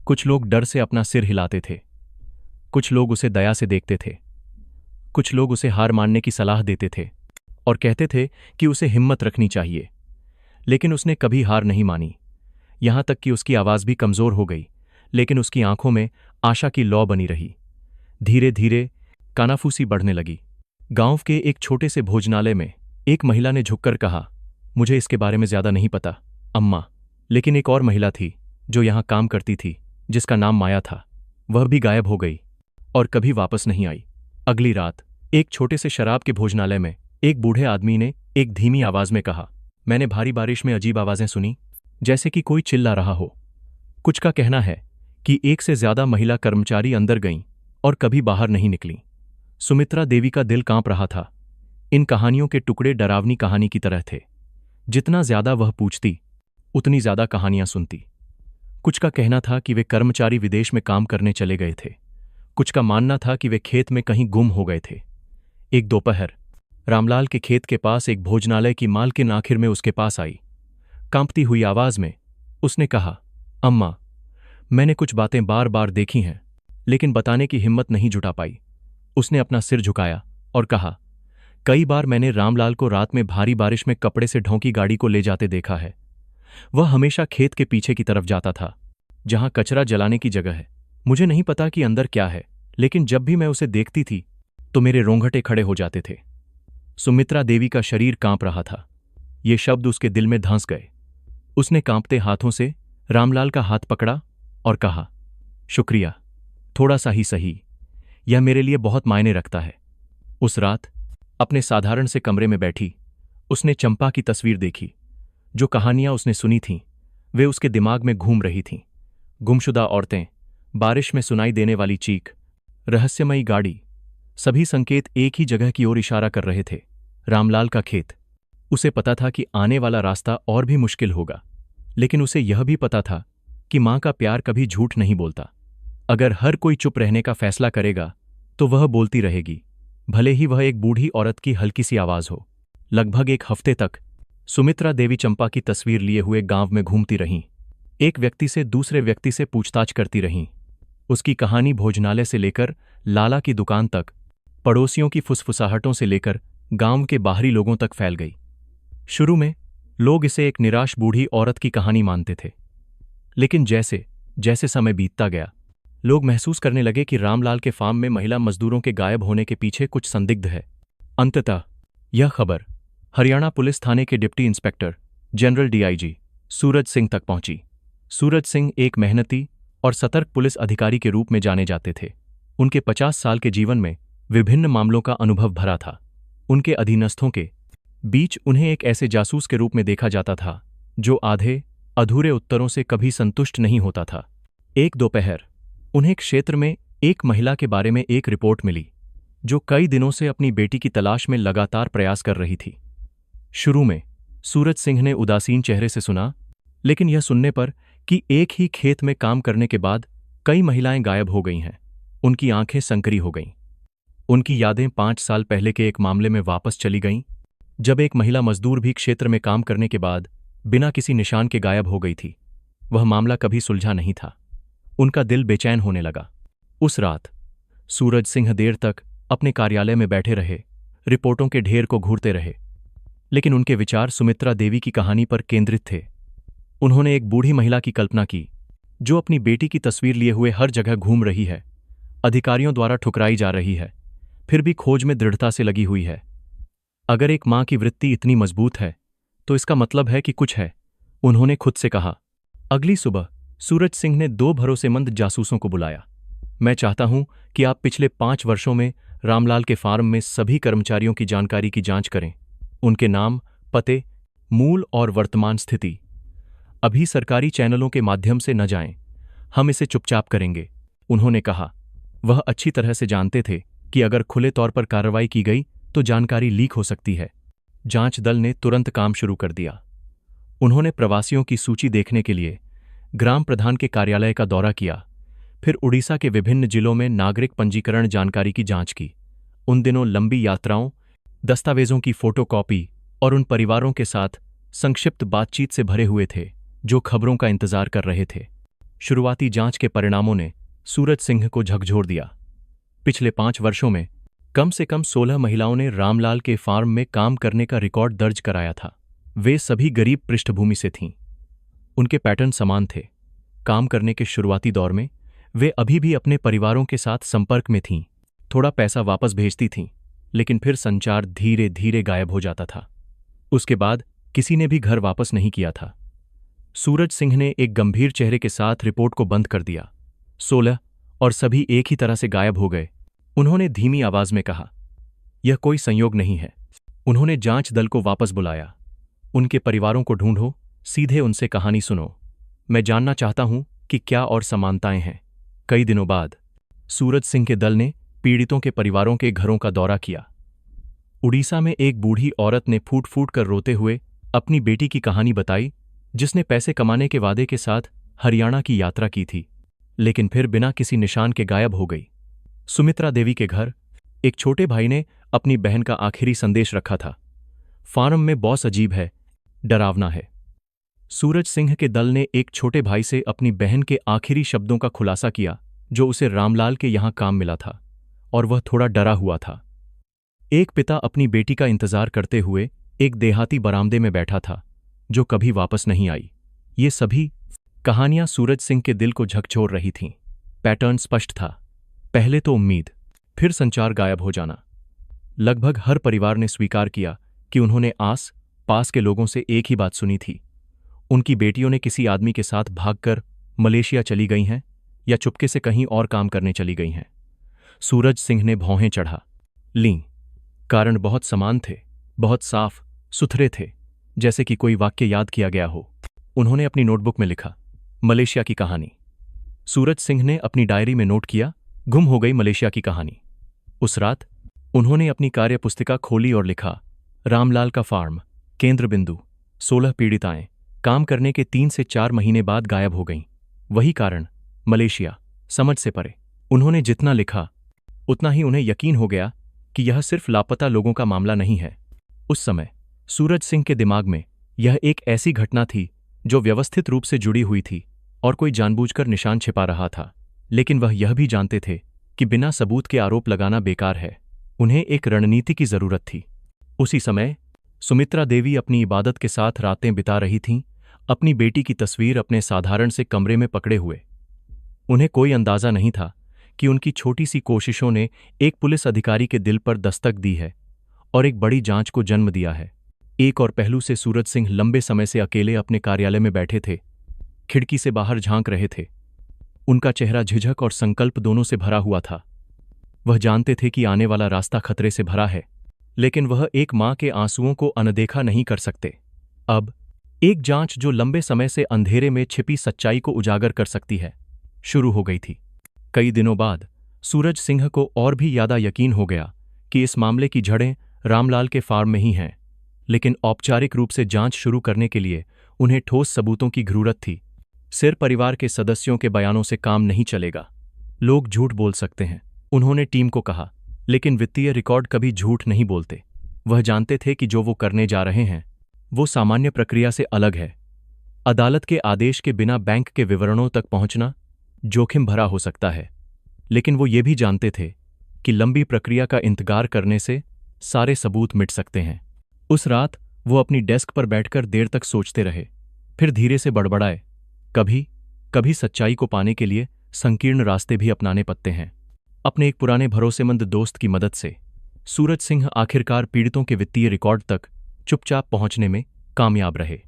कुछ लोग डर से अपना सिर हिलाते थे, कुछ लोग उसे दया से देखते थे, कुछ लोग उसे हार मानने की सलाह देते थे और कहते थे कि उसे हिम्मत रखनी चाहिए। लेकिन उसने कभी हार नहीं मानी। यहां तक कि उसकी आवाज भी कमजोर हो गई, लेकिन उसकी आंखों में आशा की लौ बनी रही। धीरे धीरे कानाफूसी बढ़ने लगी। गांव के एक छोटे से भोजनालय में एक महिला ने झुककर कहा, मुझे इसके बारे में ज्यादा नहीं पता अम्मा, लेकिन एक और महिला थी जो यहां काम करती थी, जिसका नाम माया था। वह भी गायब हो गई और कभी वापस नहीं आई। अगली रात एक छोटे से शराब के भोजनालय में एक बूढ़े आदमी ने एक धीमी आवाज में कहा, मैंने भारी बारिश में अजीब आवाजें सुनी, जैसे कि कोई चिल्ला रहा हो। कुछ का कहना है कि एक से ज्यादा महिला कर्मचारी अंदर गईं और कभी बाहर नहीं निकलीं। सुमित्रा देवी का दिल कांप रहा था। इन कहानियों के टुकड़े डरावनी कहानी की तरह थे। जितना ज्यादा वह पूछती, उतनी ज्यादा कहानियां सुनती। कुछ का कहना था कि वे कर्मचारी विदेश में काम करने चले गए थे। कुछ का मानना था कि वे खेत में कहीं गुम हो गए थे। एक दोपहर रामलाल के खेत के पास एक भोजनालय की मालकिन आखिर में उसके पास आई। कांपती हुई आवाज में उसने कहा, अम्मा, मैंने कुछ बातें बार बार देखी हैं, लेकिन बताने की हिम्मत नहीं जुटा पाई। उसने अपना सिर झुकाया और कहा, कई बार मैंने रामलाल को रात में भारी बारिश में कपड़े से ढौंकी गाड़ी को ले जाते देखा है। वह हमेशा खेत के पीछे की तरफ जाता था, जहां कचरा जलाने की जगह है। मुझे नहीं पता कि अंदर क्या है, लेकिन जब भी मैं उसे देखती थी तो मेरे रोंगटे खड़े हो जाते थे। सुमित्रा देवी का शरीर कांप रहा था। ये शब्द उसके दिल में धंस गए। उसने कांपते हाथों से रामलाल का हाथ पकड़ा और कहा, शुक्रिया, थोड़ा सा ही सही, यह मेरे लिए बहुत मायने रखता है। उस रात अपने साधारण से कमरे में बैठी उसने चंपा की तस्वीर देखी। जो कहानियां उसने सुनी थीं वे उसके दिमाग में घूम रही थीं। गुमशुदा औरतें, बारिश में सुनाई देने वाली चीख, रहस्यमयी गाड़ी, सभी संकेत एक ही जगह की ओर इशारा कर रहे थे, रामलाल का खेत। उसे पता था कि आने वाला रास्ता और भी मुश्किल होगा, लेकिन उसे यह भी पता था कि मां का प्यार कभी झूठ नहीं बोलता। अगर हर कोई चुप रहने का फैसला करेगा तो वह बोलती रहेगी, भले ही वह एक बूढ़ी औरत की हल्की सी आवाज हो। लगभग एक हफ्ते तक सुमित्रा देवी चंपा की तस्वीर लिए हुए गांव में घूमती रहीं। एक व्यक्ति से दूसरे व्यक्ति से पूछताछ करती रहीं। उसकी कहानी भोजनालय से लेकर लाला की दुकान तक, पड़ोसियों की फुसफुसाहटों से लेकर गांव के बाहरी लोगों तक फैल गई। शुरू में लोग इसे एक निराश बूढ़ी औरत की कहानी मानते थे, लेकिन जैसे जैसे समय बीतता गया लोग महसूस करने लगे कि रामलाल के फार्म में महिला मजदूरों के गायब होने के पीछे कुछ संदिग्ध है। अंततः यह खबर हरियाणा पुलिस थाने के deputy inspector general DIG Suraj Singh तक पहुंची। सूरज सिंह एक मेहनती और सतर्क पुलिस अधिकारी के रूप में जाने जाते थे। उनके 50 साल के जीवन में विभिन्न मामलों का अनुभव भरा था। उनके अधीनस्थों के बीच उन्हें एक ऐसे जासूस के रूप में देखा जाता था जो आधे अधूरे उत्तरों से कभी संतुष्ट नहीं होता था। एक दोपहर उन्हें क्षेत्र में एक महिला के बारे में एक रिपोर्ट मिली जो कई दिनों से अपनी बेटी की तलाश में लगातार प्रयास कर रही थी। शुरू में सूरज सिंह ने उदासीन चेहरे से सुना, लेकिन यह सुनने पर कि एक ही खेत में काम करने के बाद कई महिलाएं गायब हो गई हैं, उनकी आंखें संकरी हो गईं। उनकी यादें 5 साल पहले के एक मामले में वापस चली गईं, जब एक महिला मजदूर भी क्षेत्र में काम करने के बाद बिना किसी निशान के गायब हो गई थी। वह मामला कभी सुलझा नहीं था। उनका दिल बेचैन होने लगा। उस रात सूरज सिंह देर तक अपने कार्यालय में बैठे रहे, रिपोर्टों के ढेर को घूरते रहे, लेकिन उनके विचार सुमित्रा देवी की कहानी पर केंद्रित थे। उन्होंने एक बूढ़ी महिला की कल्पना की जो अपनी बेटी की तस्वीर लिए हुए हर जगह घूम रही है, अधिकारियों द्वारा ठुकराई जा रही है, फिर भी खोज में दृढ़ता से लगी हुई है। अगर एक मां की वृत्ति इतनी मजबूत है तो इसका मतलब है कि कुछ है, उन्होंने खुद से कहा। अगली सुबह सूरज सिंह ने 2 भरोसेमंद जासूसों को बुलाया। मैं चाहता हूं कि आप पिछले 5 वर्षों में रामलाल के फार्म में सभी कर्मचारियों की जानकारी की जांच करें, उनके नाम, पते, मूल और वर्तमान स्थिति। अभी सरकारी चैनलों के माध्यम से न जाएं, हम इसे चुपचाप करेंगे, उन्होंने कहा। वह अच्छी तरह से जानते थे कि अगर खुले तौर पर कार्रवाई की गई तो जानकारी लीक हो सकती है। जांच दल ने तुरंत काम शुरू कर दिया। उन्होंने प्रवासियों की सूची देखने के लिए ग्राम प्रधान के कार्यालय का दौरा किया, फिर उड़ीसा के विभिन्न जिलों में नागरिक पंजीकरण जानकारी की जांच की। उन दिनों लंबी यात्राओं, दस्तावेजों की फोटोकॉपी और उन परिवारों के साथ संक्षिप्त बातचीत से भरे हुए थे जो खबरों का इंतजार कर रहे थे। शुरुआती जांच के परिणामों ने सूरज सिंह को झकझोर दिया। पिछले 5 वर्षों में कम से कम 16 महिलाओं ने रामलाल के फार्म में काम करने का रिकॉर्ड दर्ज कराया था। वे सभी गरीब पृष्ठभूमि से थीं। उनके पैटर्न समान थे। काम करने के शुरुआती दौर में वे अभी भी अपने परिवारों के साथ संपर्क में थीं, थोड़ा पैसा वापस भेजती थीं, लेकिन फिर संचार धीरे धीरे गायब हो जाता था। उसके बाद किसी ने भी घर वापस नहीं किया था। सूरज सिंह ने एक गंभीर चेहरे के साथ रिपोर्ट को बंद कर दिया। 16 और सभी एक ही तरह से गायब हो गए। उन्होंने धीमी आवाज में कहा, यह कोई संयोग नहीं है। उन्होंने जांच दल को वापस बुलाया। उनके परिवारों को ढूंढो, सीधे उनसे कहानी सुनो। मैं जानना चाहता हूं कि क्या और समानताएं हैं। कई दिनों बाद सूरज सिंह के दल ने पीड़ितों के परिवारों के घरों का दौरा किया। उड़ीसा में एक बूढ़ी औरत ने फूट फूट कर रोते हुए अपनी बेटी की कहानी बताई, जिसने पैसे कमाने के वादे के साथ हरियाणा की यात्रा की थी, लेकिन फिर बिना किसी निशान के गायब हो गई। सुमित्रा देवी के घर एक छोटे भाई ने अपनी बहन का आखिरी संदेश रखा था, फार्म में बॉस अजीब है, डरावना है। सूरज सिंह के दल ने एक छोटे भाई से अपनी बहन के आखिरी शब्दों का खुलासा किया जो उसे रामलाल के यहां काम मिला था, और वह थोड़ा डरा हुआ था। एक पिता अपनी बेटी का इंतजार करते हुए एक देहाती बरामदे में बैठा था, जो कभी वापस नहीं आई। ये सभी कहानियां सूरज सिंह के दिल को झकझोर रही थीं। पैटर्न स्पष्ट था। पहले तो उम्मीद, फिर संचार गायब हो जाना। लगभग हर परिवार ने स्वीकार किया कि उन्होंने आस पास के लोगों से एक ही बात सुनी थी। उनकी बेटियों ने किसी आदमी के साथ भागकर मलेशिया चली गई हैं या चुपके से कहीं और काम करने चली गई हैं। सूरज सिंह ने भौहें चढ़ा लीं। कारण बहुत समान थे, बहुत साफ सुथरे थे, जैसे कि कोई वाक्य याद किया गया हो। उन्होंने अपनी नोटबुक में लिखा, मलेशिया की कहानी। सूरज सिंह ने अपनी डायरी में नोट किया, गुम हो गई मलेशिया की कहानी। उस रात उन्होंने अपनी कार्य पुस्तिका खोली और लिखा, रामलाल का फार्म, केंद्र बिंदु, 16 पीड़िताएं काम करने के 3 से 4 महीने बाद गायब हो गईं। वही कारण, मलेशिया, समझ से परे। उन्होंने जितना लिखा उतना ही उन्हें यकीन हो गया कि यह सिर्फ लापता लोगों का मामला नहीं है। उस समय सूरज सिंह के दिमाग में यह एक ऐसी घटना थी जो व्यवस्थित रूप से जुड़ी हुई थी और कोई जानबूझकर निशान छिपा रहा था। लेकिन वह यह भी जानते थे कि बिना सबूत के आरोप लगाना बेकार है। उन्हें एक रणनीति की जरूरत थी। उसी समय सुमित्रा देवी अपनी इबादत के साथ रातें बिता रही थीं, अपनी बेटी की तस्वीर अपने साधारण से कमरे में पकड़े हुए। उन्हें कोई अंदाजा नहीं था कि उनकी छोटी सी कोशिशों ने एक पुलिस अधिकारी के दिल पर दस्तक दी है और एक बड़ी जांच को जन्म दिया है। एक और पहलू से सूरज सिंह लंबे समय से अकेले अपने कार्यालय में बैठे थे, खिड़की से बाहर झांक रहे थे। उनका चेहरा झिझक और संकल्प दोनों से भरा हुआ था। वह जानते थे कि आने वाला रास्ता खतरे से भरा है, लेकिन वह एक मां के आंसुओं को अनदेखा नहीं कर सकते। अब एक जांच जो लंबे समय से अंधेरे में छिपी सच्चाई को उजागर कर सकती है, शुरू हो गई थी। कई दिनों बाद सूरज सिंह को और भी ज्यादा यकीन हो गया कि इस मामले की जड़ें रामलाल के फार्म में ही हैं। लेकिन औपचारिक रूप से जांच शुरू करने के लिए उन्हें ठोस सबूतों की जरूरत थी। सिर्फ परिवार के सदस्यों के बयानों से काम नहीं चलेगा। लोग झूठ बोल सकते हैं, उन्होंने टीम को कहा, लेकिन वित्तीय रिकॉर्ड कभी झूठ नहीं बोलते। वह जानते थे कि जो वो करने जा रहे हैं वो सामान्य प्रक्रिया से अलग है। अदालत के आदेश के बिना बैंक के विवरणों तक पहुंचना जोखिम भरा हो सकता है, लेकिन वो ये भी जानते थे कि लंबी प्रक्रिया का इंतजार करने से सारे सबूत मिट सकते हैं। उस रात वो अपनी डेस्क पर बैठकर देर तक सोचते रहे, फिर धीरे से बड़बड़ाए, कभी कभी सच्चाई को पाने के लिए संकीर्ण रास्ते भी अपनाने पड़ते हैं। अपने एक पुराने भरोसेमंद दोस्त की मदद से सूरज सिंह आखिरकार पीड़ितों के वित्तीय रिकॉर्ड तक चुपचाप पहुंचने में कामयाब रहे।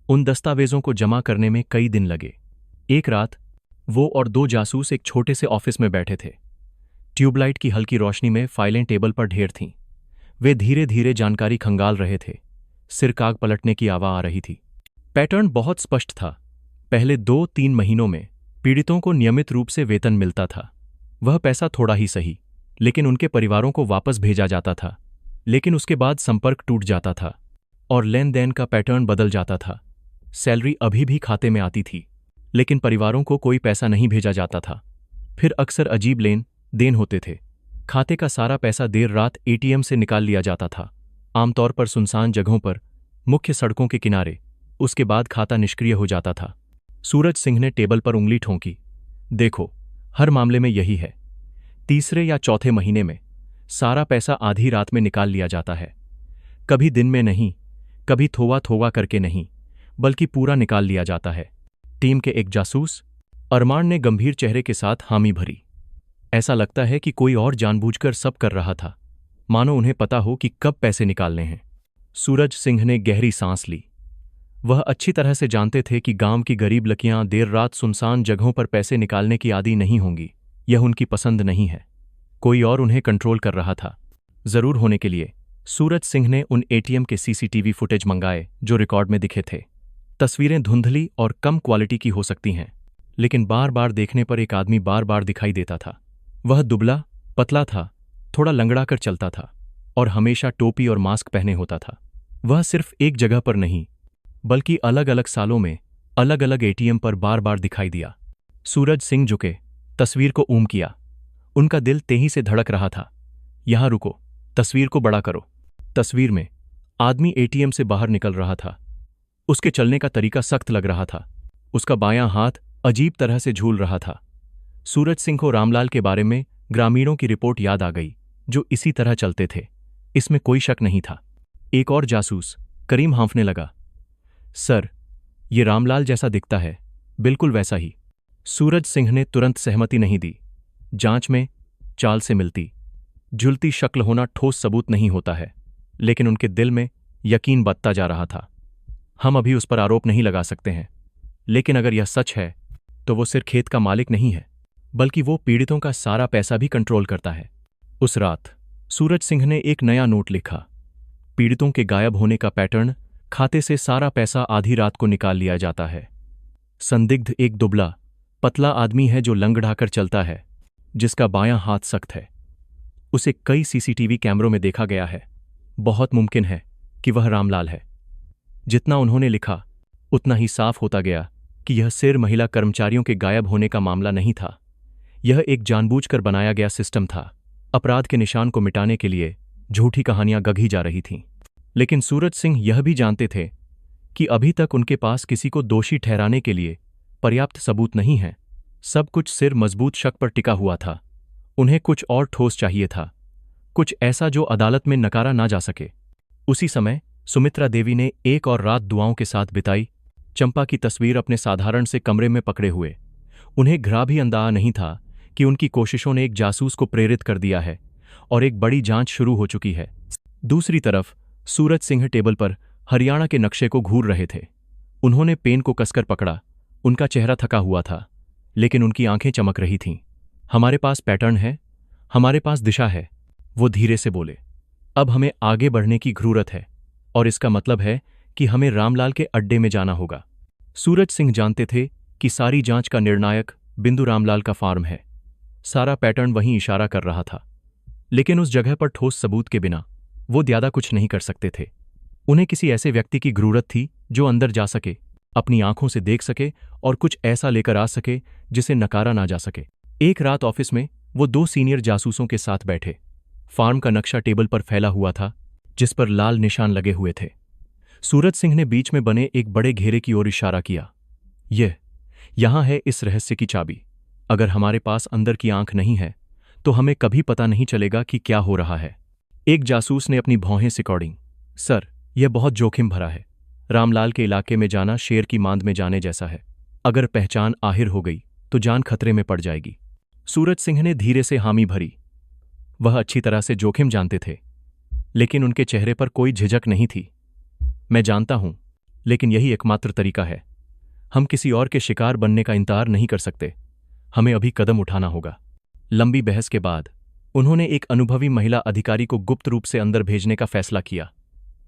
उन दस्तावेजों को जमा करने में कई दिन लगे। एक रात वो और 2 जासूस एक छोटे से ऑफिस में बैठे थे। ट्यूबलाइट की हल्की रोशनी में फाइलें टेबल पर ढेर थीं। वे धीरे धीरे जानकारी खंगाल रहे थे। सिर काग पलटने की आवाज आ रही थी। पैटर्न बहुत स्पष्ट था। पहले 2-3 महीनों में पीड़ितों को नियमित रूप से वेतन मिलता था। वह पैसा थोड़ा ही सही, लेकिन उनके परिवारों को वापस भेजा जाता था। लेकिन उसके बाद संपर्क टूट जाता था और लेन देन का पैटर्न बदल जाता था। सैलरी अभी भी खाते में आती थी, लेकिन परिवारों को कोई पैसा नहीं भेजा जाता था। फिर अक्सर अजीब लेन देन होते थे। खाते का सारा पैसा देर रात एटीएम से निकाल लिया जाता था, आमतौर पर सुनसान जगहों पर, मुख्य सड़कों के किनारे। उसके बाद खाता निष्क्रिय हो जाता था। सूरज सिंह ने टेबल पर उंगली ठोंकी। देखो, हर मामले में यही है। तीसरे या चौथे महीने में सारा पैसा आधी रात में निकाल लिया जाता है। कभी दिन में नहीं, कभी थोड़ा थोड़ा करके नहीं, बल्कि पूरा निकाल लिया जाता है। टीम के एक जासूस अरमान ने गंभीर चेहरे के साथ हामी भरी। ऐसा लगता है कि कोई और जानबूझकर सब कर रहा था, मानो उन्हें पता हो कि कब पैसे निकालने हैं। सूरज सिंह ने गहरी सांस ली। वह अच्छी तरह से जानते थे कि गांव की गरीब लड़कियां देर रात सुनसान जगहों पर पैसे निकालने की आदी नहीं होंगी। यह उनकी पसंद नहीं है। कोई और उन्हें कंट्रोल कर रहा था। जरूर होने के लिए सूरज सिंह ने उन एटीएम के सीसीटीवी फुटेज मंगाए जो रिकॉर्ड में दिखे थे। तस्वीरें धुंधली और कम क्वालिटी की हो सकती हैं, लेकिन बार बार देखने पर एक आदमी बार बार दिखाई देता था। वह दुबला पतला था, थोड़ा लंगड़ा कर चलता था और हमेशा टोपी और मास्क पहने होता था। वह सिर्फ एक जगह पर नहीं, बल्कि अलग अलग सालों में अलग अलग एटीएम पर बार बार दिखाई दिया। सूरज सिंह झुके, तस्वीर को ऊम किया। उनका दिल तेजी से धड़क रहा था। यहां रुको, तस्वीर को बड़ा करो। तस्वीर में आदमी एटीएम से बाहर निकल रहा था। उसके चलने का तरीका सख्त लग रहा था। उसका बायां हाथ अजीब तरह से झूल रहा था। सूरज सिंह को रामलाल के बारे में ग्रामीणों की रिपोर्ट याद आ गई, जो इसी तरह चलते थे। इसमें कोई शक नहीं था। एक और जासूस, करीम, हाँफने लगा। सर, ये रामलाल जैसा दिखता है, बिल्कुल वैसा ही। सूरज सिंह ने तुरंत सहमति नहीं दी। जांच में चाल से मिलती जुलती शक्ल होना ठोस सबूत नहीं होता है, लेकिन उनके दिल में यकीन बधता जा रहा था। हम अभी उस पर आरोप नहीं लगा सकते हैं, लेकिन अगर यह सच है तो वो सिर्फ खेत का मालिक नहीं है, बल्कि वो पीड़ितों का सारा पैसा भी कंट्रोल करता है। उस रात सूरज सिंह ने एक नया नोट लिखा। पीड़ितों के गायब होने का पैटर्न, खाते से सारा पैसा आधी रात को निकाल लिया जाता है। संदिग्ध एक दुबला पतला आदमी है जो लंगड़ाकर चलता है, जिसका बायां हाथ सख्त है। उसे कई सीसीटीवी कैमरों में देखा गया है। बहुत मुमकिन है कि वह रामलाल है। जितना उन्होंने लिखा उतना ही साफ होता गया कि यह सिर्फ महिला कर्मचारियों के गायब होने का मामला नहीं था। यह एक जानबूझकर बनाया गया सिस्टम था। अपराध के निशान को मिटाने के लिए झूठी कहानियां गढ़ी जा रही थीं। लेकिन सूरज सिंह यह भी जानते थे कि अभी तक उनके पास किसी को दोषी ठहराने के लिए पर्याप्त सबूत नहीं है। सब कुछ सिर्फ मजबूत शक पर टिका हुआ था। उन्हें कुछ और ठोस चाहिए था, कुछ ऐसा जो अदालत में नकारा ना जा सके। उसी समय सुमित्रा देवी ने एक और रात दुआओं के साथ बिताई। चंपा की तस्वीर अपने साधारण से कमरे में पकड़े हुए। उन्हें घृणा भी अंदाजा नहीं था कि उनकी कोशिशों ने एक जासूस को प्रेरित कर दिया है और एक बड़ी जांच शुरू हो चुकी है। दूसरी तरफ सूरज सिंह टेबल पर हरियाणा के नक्शे को घूर रहे थे। उन्होंने पेन को कसकर पकड़ा। उनका चेहरा थका हुआ था, लेकिन उनकी आंखें चमक रही थीं। हमारे पास पैटर्न है, हमारे पास दिशा है, वो धीरे से बोले। अब हमें आगे बढ़ने की जरूरत है, और इसका मतलब है कि हमें रामलाल के अड्डे में जाना होगा। सूरज सिंह जानते थे कि सारी जांच का निर्णायक बिंदु रामलाल का फार्म है। सारा पैटर्न वहीं इशारा कर रहा था, लेकिन उस जगह पर ठोस सबूत के बिना वो ज्यादा कुछ नहीं कर सकते थे। उन्हें किसी ऐसे व्यक्ति की जरूरत थी जो अंदर जा सके, अपनी आंखों से देख सके और कुछ ऐसा लेकर आ सके जिसे नकारा ना जा सके। एक रात ऑफिस में वो दो सीनियर जासूसों के साथ बैठे। फार्म का नक्शा टेबल पर फैला हुआ था, जिस पर लाल निशान लगे हुए थे। सूरज सिंह ने बीच में बने एक बड़े घेरे की ओर इशारा किया। यहां है इस रहस्य की चाबी। अगर हमारे पास अंदर की आंख नहीं है तो हमें कभी पता नहीं चलेगा कि क्या हो रहा है। एक जासूस ने अपनी भौहें सिकोड़ी। सर, यह बहुत जोखिम भरा है। रामलाल के इलाके में जाना शेर की मांद में जाने जैसा है। अगर पहचान आहिर हो गई तो जान खतरे में पड़ जाएगी। सूरज सिंह ने धीरे से हामी भरी। वह अच्छी तरह से जोखिम जानते थे, लेकिन उनके चेहरे पर कोई झिझक नहीं थी। मैं जानता हूं, लेकिन यही एकमात्र तरीका है। हम किसी और के शिकार बनने का इंतजार नहीं कर सकते। हमें अभी कदम उठाना होगा। लंबी बहस के बाद उन्होंने एक अनुभवी महिला अधिकारी को गुप्त रूप से अंदर भेजने का फैसला किया।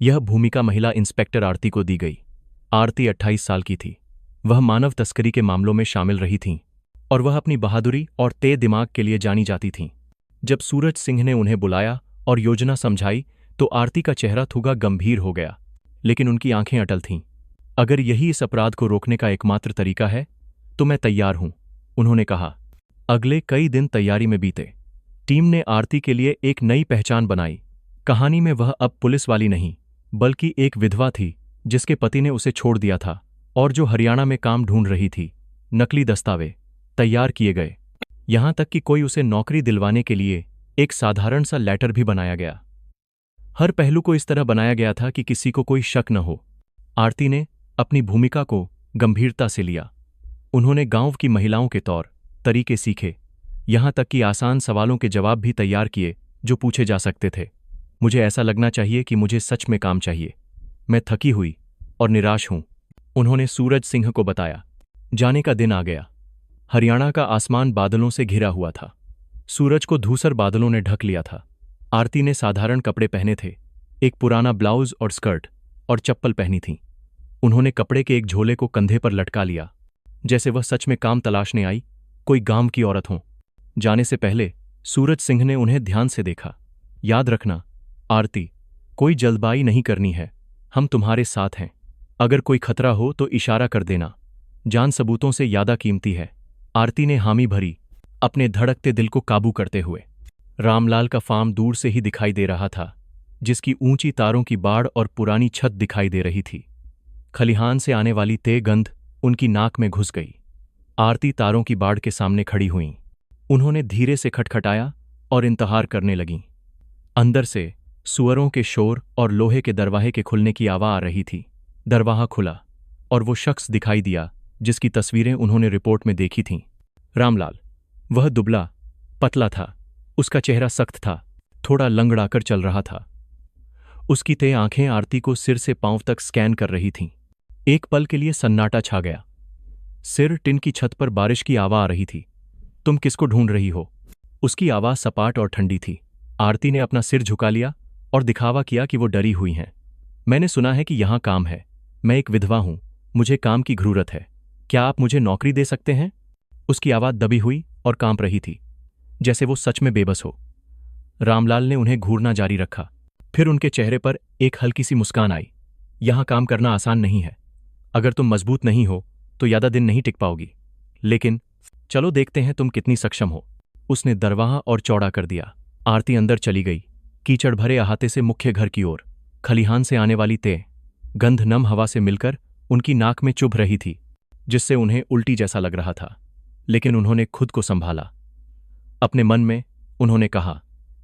यह भूमिका महिला इंस्पेक्टर आरती को दी गई। आरती 28 साल की थी। वह मानव तस्करी के मामलों में शामिल रही थीं और वह अपनी बहादुरी और तेज दिमाग के लिए जानी जाती थीं। जब सूरज सिंह ने उन्हें बुलाया और योजना समझाई तो आरती का चेहरा थोड़ा गंभीर हो गया, लेकिन उनकी आंखें अटल थीं। अगर यही इस अपराध को रोकने का एकमात्र तरीका है तो मैं तैयार हूं, उन्होंने कहा। अगले कई दिन तैयारी में बीते। टीम ने आरती के लिए एक नई पहचान बनाई। कहानी में वह अब पुलिस वाली नहीं, बल्कि एक विधवा थी जिसके पति ने उसे छोड़ दिया था और जो हरियाणा में काम ढूंढ रही थी। नकली दस्तावेज तैयार किए गए, यहां तक कि कोई उसे नौकरी दिलवाने के लिए एक साधारण सा लेटर भी बनाया गया। हर पहलू को इस तरह बनाया गया था कि किसी को कोई शक न हो। आरती ने अपनी भूमिका को गंभीरता से लिया। उन्होंने गांव की महिलाओं के तौर तरीके सीखे, यहां तक कि आसान सवालों के जवाब भी तैयार किए जो पूछे जा सकते थे। मुझे ऐसा लगना चाहिए कि मुझे सच में काम चाहिए। मैं थकी हुई और निराश हूं, उन्होंने सूरज सिंह को बताया। जाने का दिन आ गया। हरियाणा का आसमान बादलों से घिरा हुआ था। सूरज को धूसर बादलों ने ढक लिया था। आरती ने साधारण कपड़े पहने थे, एक पुराना ब्लाउज और स्कर्ट और चप्पल पहनी थी। उन्होंने कपड़े के एक झोले को कंधे पर लटका लिया, जैसे वह सच में काम तलाशने आई कोई गांव की औरत हो। जाने से पहले सूरज सिंह ने उन्हें ध्यान से देखा। याद रखना आरती, कोई जल्दबाजी नहीं करनी है। हम तुम्हारे साथ हैं। अगर कोई खतरा हो तो इशारा कर देना। जान सबूतों से ज्यादा कीमती है। आरती ने हामी भरी, अपने धड़कते दिल को काबू करते हुए। रामलाल का फार्म दूर से ही दिखाई दे रहा था, जिसकी ऊंची तारों की बाड़ और पुरानी छत दिखाई दे रही थी। खलिहान से आने वाली तेज गंध उनकी नाक में घुस गई। आरती तारों की बाड़ के सामने खड़ी हुईं। उन्होंने धीरे से खटखटाया और इंतजार करने लगीं। अंदर से सुअरों के शोर और लोहे के दरवाजे के खुलने की आवाज़ आ रही थी। दरवाजा खुला और वो शख्स दिखाई दिया जिसकी तस्वीरें उन्होंने रिपोर्ट में देखी थीं। रामलाल। वह दुबला पतला था, उसका चेहरा सख्त था, थोड़ा लंगड़ाकर चल रहा था। उसकी तेज आंखें आरती को सिर से पांव तक स्कैन कर रही थीं। एक पल के लिए सन्नाटा छा गया। सिर टिन की छत पर बारिश की आवाज़ आ रही थी। तुम किसको ढूंढ रही हो? उसकी आवाज़ सपाट और ठंडी थी। आरती ने अपना सिर झुका लिया और दिखावा किया कि वो डरी हुई हैं। मैंने सुना है कि यहाँ काम है। मैं एक विधवा हूँ, मुझे काम की ज़रूरत है। क्या आप मुझे नौकरी दे सकते हैं? उसकी आवाज़ दबी हुई और कांप रही थी, जैसे वो सच में बेबस हो। रामलाल ने उन्हें घूरना जारी रखा। फिर उनके चेहरे पर एक हल्की सी मुस्कान आई। यहाँ काम करना आसान नहीं है। अगर तुम मजबूत नहीं हो तो ज़्यादा दिन नहीं टिक पाओगी, लेकिन चलो देखते हैं तुम कितनी सक्षम हो। उसने दरवाजा और चौड़ा कर दिया। आरती अंदर चली गई, कीचड़ भरे अहाते से मुख्य घर की ओर। खलिहान से आने वाली तेज गंध नम हवा से मिलकर उनकी नाक में चुभ रही थी, जिससे उन्हें उल्टी जैसा लग रहा था। लेकिन उन्होंने खुद को संभाला। अपने मन में उन्होंने कहा,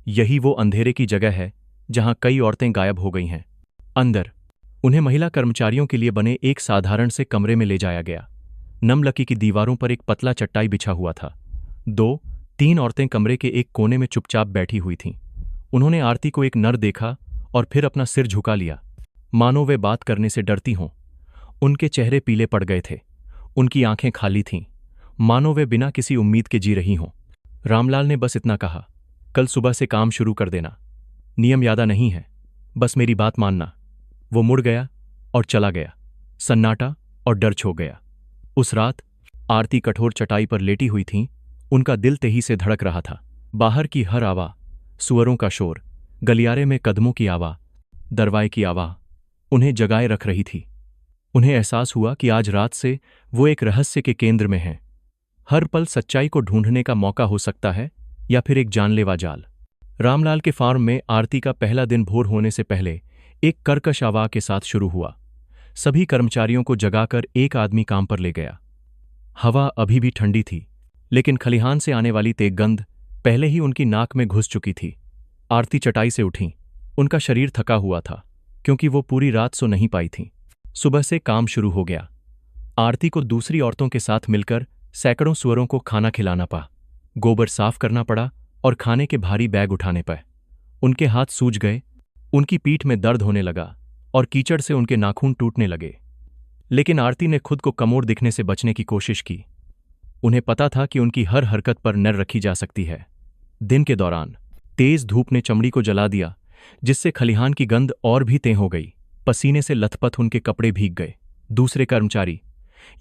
यही वो अंधेरे की जगह है जहां कई औरतें गायब हो गई हैं। अंदर उन्हें महिला कर्मचारियों के लिए बने एक साधारण से कमरे में ले जाया गया। नम लकड़ी की दीवारों पर एक पतला चटाई बिछा हुआ था। 2-3 औरतें कमरे के एक कोने में चुपचाप बैठी हुई थीं। उन्होंने आरती को एक नर देखा और फिर अपना सिर झुका लिया, मानो वे बात करने से डरती हों। उनके चेहरे पीले पड़ गए थे, उनकी आंखें खाली थीं, मानो वे बिना किसी उम्मीद के जी रही हों। रामलाल ने बस इतना कहा, कल सुबह से काम शुरू कर देना। नियम यादा नहीं है, बस मेरी बात मानना। वो मुड़ गया और चला गया। सन्नाटा और डर छो गया। उस रात आरती कठोर चटाई पर लेटी हुई थीं। उनका दिल तेजी से धड़क रहा था। बाहर की हर आवाज़, सुअरों का शोर, गलियारे में कदमों की आवाज़, दरवाजे की आवाज़ उन्हें जगाए रख रही थी। उन्हें एहसास हुआ कि आज रात से वो एक रहस्य के केंद्र में हैं। हर पल सच्चाई को ढूंढने का मौका हो सकता है या फिर एक जानलेवा जाल। रामलाल के फार्म में आरती का पहला दिन भोर होने से पहले एक कर्कश आवाज़ के साथ शुरू हुआ। सभी कर्मचारियों को जगाकर एक आदमी काम पर ले गया। हवा अभी भी ठंडी थी, लेकिन खलिहान से आने वाली तेज गंध पहले ही उनकी नाक में घुस चुकी थी। आरती चटाई से उठी। उनका शरीर थका हुआ था, क्योंकि वो पूरी रात सो नहीं पाई थीं। सुबह से काम शुरू हो गया। आरती को दूसरी औरतों के साथ मिलकर सैकड़ों सुअरों को खाना खिलाना पड़ा, गोबर साफ करना पड़ा और खाने के भारी बैग उठाने पड़े। उनके हाथ सूज गए, उनकी पीठ में दर्द होने लगा और कीचड़ से उनके नाखून टूटने लगे। लेकिन आरती ने खुद को कमोड़ दिखने से बचने की कोशिश की। उन्हें पता था कि उनकी हर हरकत पर नज़र रखी जा सकती है। दिन के दौरान तेज धूप ने चमड़ी को जला दिया, जिससे खलिहान की गंध और भी तेज हो गई। पसीने से लथपथ उनके कपड़े भीग गए। दूसरे कर्मचारी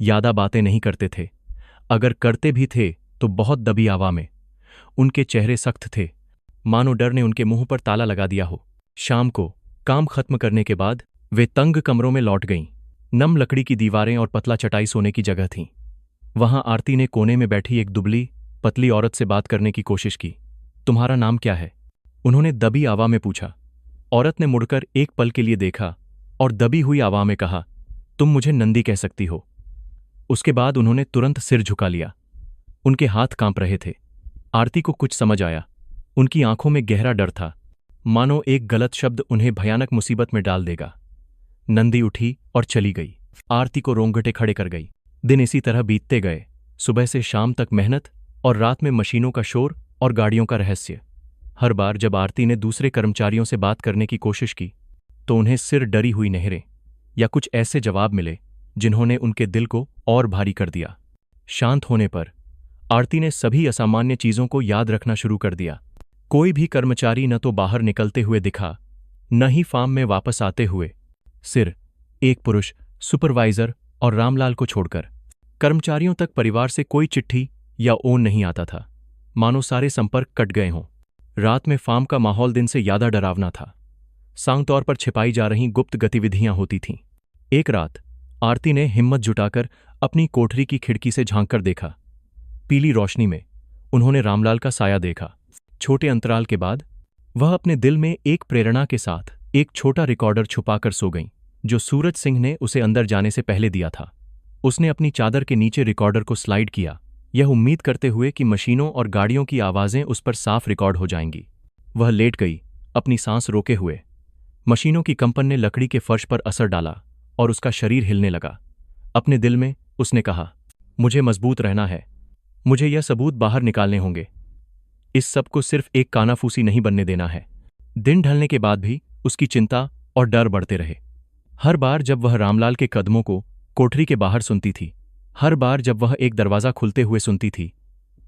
ज़्यादा बातें नहीं करते थे, अगर करते भी थे तो बहुत दबी आवाज़ में। उनके चेहरे सख्त थे, मानो डर ने उनके मुंह पर ताला लगा दिया हो। शाम को काम खत्म करने के बाद वे तंग कमरों में लौट गईं। नम लकड़ी की दीवारें और पतला चटाई सोने की जगह थीं। वहां आरती ने कोने में बैठी एक दुबली पतली औरत से बात करने की कोशिश की। तुम्हारा नाम क्या है? उन्होंने दबी आवाज़ में पूछा। औरत ने मुड़कर एक पल के लिए देखा और दबी हुई आवाज़ में कहा, तुम मुझे नंदी कह सकती हो। उसके बाद उन्होंने तुरंत सिर झुका लिया। उनके हाथ कांप रहे थे। आरती को कुछ समझ आया। उनकी आंखों में गहरा डर था, मानो एक गलत शब्द उन्हें भयानक मुसीबत में डाल देगा। नंदी उठी और चली गई। आरती को रोंगटे खड़े कर गई। दिन इसी तरह बीतते गए। सुबह से शाम तक मेहनत और रात में मशीनों का शोर और गाड़ियों का रहस्य। हर बार जब आरती ने दूसरे कर्मचारियों से बात करने की कोशिश की तो उन्हें सिर डरी हुई नहरें या कुछ ऐसे जवाब मिले जिन्होंने उनके दिल को और भारी कर दिया। शांत होने पर आरती ने सभी असामान्य चीज़ों को याद रखना शुरू कर दिया। कोई भी कर्मचारी न तो बाहर निकलते हुए दिखा, न ही फार्म में वापस आते हुए। सिर्फ एक पुरुष, सुपरवाइजर और रामलाल को छोड़कर कर्मचारियों तक परिवार से कोई चिट्ठी या ओन नहीं आता था, मानो सारे संपर्क कट गए हों। रात में फार्म का माहौल दिन से ज्यादा डरावना था। सांग तौर पर छिपाई जा रही गुप्त गतिविधियां होती थीं। एक रात आरती ने हिम्मत जुटाकर अपनी कोठरी की खिड़की से झांककर देखा। पीली रोशनी में उन्होंने रामलाल का साया देखा। छोटे अंतराल के बाद वह अपने दिल में एक प्रेरणा के साथ एक छोटा रिकॉर्डर छुपाकर सो गईं, जो सूरज सिंह ने उसे अंदर जाने से पहले दिया था। उसने अपनी चादर के नीचे रिकॉर्डर को स्लाइड किया, यह उम्मीद करते हुए कि मशीनों और गाड़ियों की आवाज़ें उस पर साफ रिकॉर्ड हो जाएंगी। वह लेट गई, अपनी सांस रोके हुए। मशीनों की कंपन ने लकड़ी के फर्श पर असर डाला और उसका शरीर हिलने लगा। अपने दिल में उसने कहा, मुझे मजबूत रहना है, मुझे यह सबूत बाहर निकालने होंगे। इस सब को सिर्फ एक कानाफूसी नहीं बनने देना है। दिन ढलने के बाद भी उसकी चिंता और डर बढ़ते रहे। हर बार जब वह रामलाल के कदमों को कोठरी के बाहर सुनती थी, हर बार जब वह एक दरवाजा खुलते हुए सुनती थी,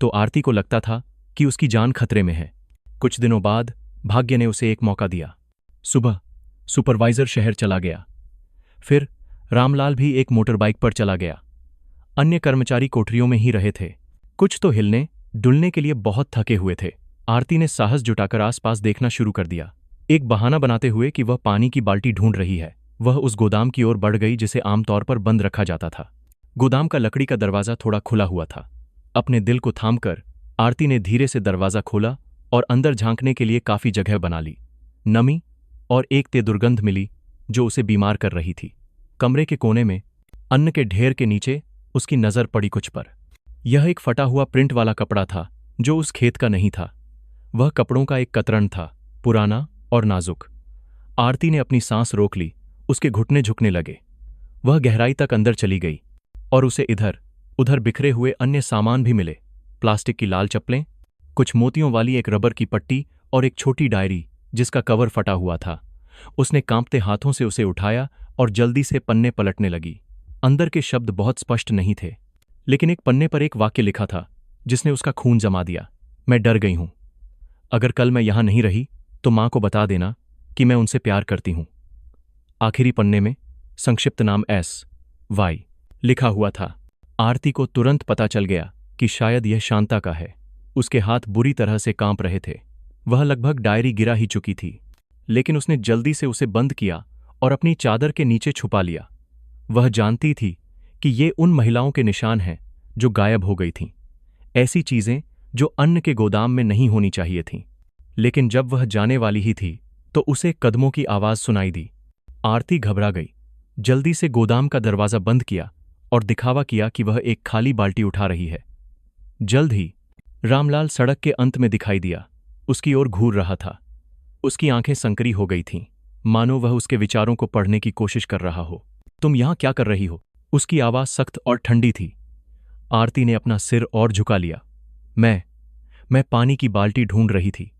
तो आरती को लगता था कि उसकी जान खतरे में है। कुछ दिनों बाद भाग्य ने उसे एक मौका दिया। सुबह सुपरवाइजर शहर चला गया। फिर रामलाल भी एक मोटरबाइक पर चला गया। अन्य कर्मचारी कोठरियों में ही रहे थे। कुछ तो हिलने डुलने के लिए बहुत थके हुए थे। आरती ने साहस जुटाकर आसपास देखना शुरू कर दिया। एक बहाना बनाते हुए कि वह पानी की बाल्टी ढूंढ रही है, वह उस गोदाम की ओर बढ़ गई जिसे आमतौर पर बंद रखा जाता था। गोदाम का लकड़ी का दरवाजा थोड़ा खुला हुआ था। अपने दिल को थामकर आरती ने धीरे से दरवाजा खोला और अंदर झांकने के लिए काफी जगह बना ली। नमी और एक तेज दुर्गंध मिली जो उसे बीमार कर रही थी। कमरे के कोने में अन्न के ढेर के नीचे उसकी नजर पड़ी कुछ पर। यह एक फटा हुआ प्रिंट वाला कपड़ा था जो उस खेत का नहीं था। वह कपड़ों का एक कतरन था, पुराना और नाजुक। आरती ने अपनी सांस रोक ली। उसके घुटने झुकने लगे। वह गहराई तक अंदर चली गई और उसे इधर उधर बिखरे हुए अन्य सामान भी मिले। प्लास्टिक की लाल चप्पलें, कुछ मोतियों वाली एक रबर की पट्टी और एक छोटी डायरी जिसका कवर फटा हुआ था। उसने कांपते हाथों से उसे उठाया और जल्दी से पन्ने पलटने लगी। अंदर के शब्द बहुत स्पष्ट नहीं थे, लेकिन एक पन्ने पर एक वाक्य लिखा था जिसने उसका खून जमा दिया। मैं डर गई हूं। अगर कल मैं यहां नहीं रही तो मां को बता देना कि मैं उनसे प्यार करती हूं। आखिरी पन्ने में संक्षिप्त नाम S.Y. लिखा हुआ था। आरती को तुरंत पता चल गया कि शायद यह शांता का है। उसके हाथ बुरी तरह से कांप रहे थे। वह लगभग डायरी गिरा ही चुकी थी, लेकिन उसने जल्दी से उसे बंद किया और अपनी चादर के नीचे छुपा लिया। वह जानती थी कि ये उन महिलाओं के निशान हैं जो गायब हो गई थीं, ऐसी चीजें जो अन्न के गोदाम में नहीं होनी चाहिए थीं। लेकिन जब वह जाने वाली ही थी तो उसे कदमों की आवाज सुनाई दी। आरती घबरा गई। जल्दी से गोदाम का दरवाजा बंद किया और दिखावा किया कि वह एक खाली बाल्टी उठा रही है। जल्द ही रामलाल सड़क के अंत में दिखाई दिया। उसकी ओर घूर रहा था। उसकी आंखें संकरी हो गई थीं, मानो वह उसके विचारों को पढ़ने की कोशिश कर रहा हो। तुम यहां क्या कर रही हो? उसकी आवाज सख्त और ठंडी थी। आरती ने अपना सिर और झुका लिया। मैं पानी की बाल्टी ढूंढ रही थी।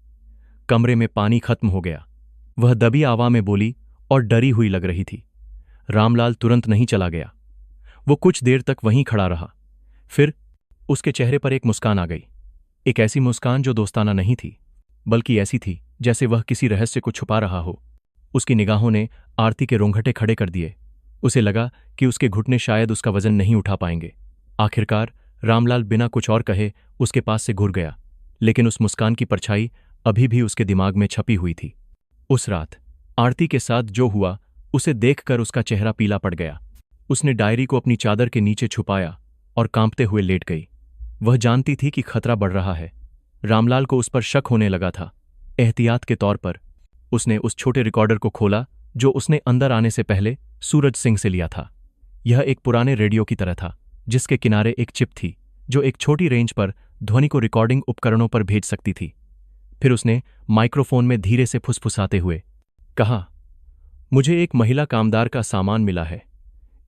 कमरे में पानी खत्म हो गया। वह दबी आवाज में बोली और डरी हुई लग रही थी। रामलाल तुरंत नहीं चला गया। वो कुछ देर तक वहीं खड़ा रहा। फिर उसके चेहरे पर एक मुस्कान आ गई। एक ऐसी मुस्कान जो दोस्ताना नहीं थी, बल्कि ऐसी थी जैसे वह किसी रहस्य को छुपा रहा हो। उसकी निगाहों ने आरती के रोंगटे खड़े कर दिए। उसे लगा कि उसके घुटने शायद उसका वजन नहीं उठा पाएंगे। आखिरकार रामलाल बिना कुछ और कहे उसके पास से घुर गया, लेकिन उस मुस्कान की परछाई अभी भी उसके दिमाग में छपी हुई थी। उस रात आरती के साथ जो हुआ उसे देखकर उसका चेहरा पीला पड़ गया। उसने डायरी को अपनी चादर के नीचे छुपाया और कांपते हुए लेट गई। वह जानती थी कि खतरा बढ़ रहा है। रामलाल को उस पर शक होने लगा था। एहतियात के तौर पर उसने उस छोटे रिकॉर्डर को खोला जो उसने अंदर आने से पहले सूरज सिंह से लिया था। यह एक पुराने रेडियो की तरह था, जिसके किनारे एक चिप थी जो एक छोटी रेंज पर ध्वनि को रिकॉर्डिंग उपकरणों पर भेज सकती थी। फिर उसने माइक्रोफोन में धीरे से फुसफुसाते हुए कहा, मुझे एक महिला कामदार का सामान मिला है।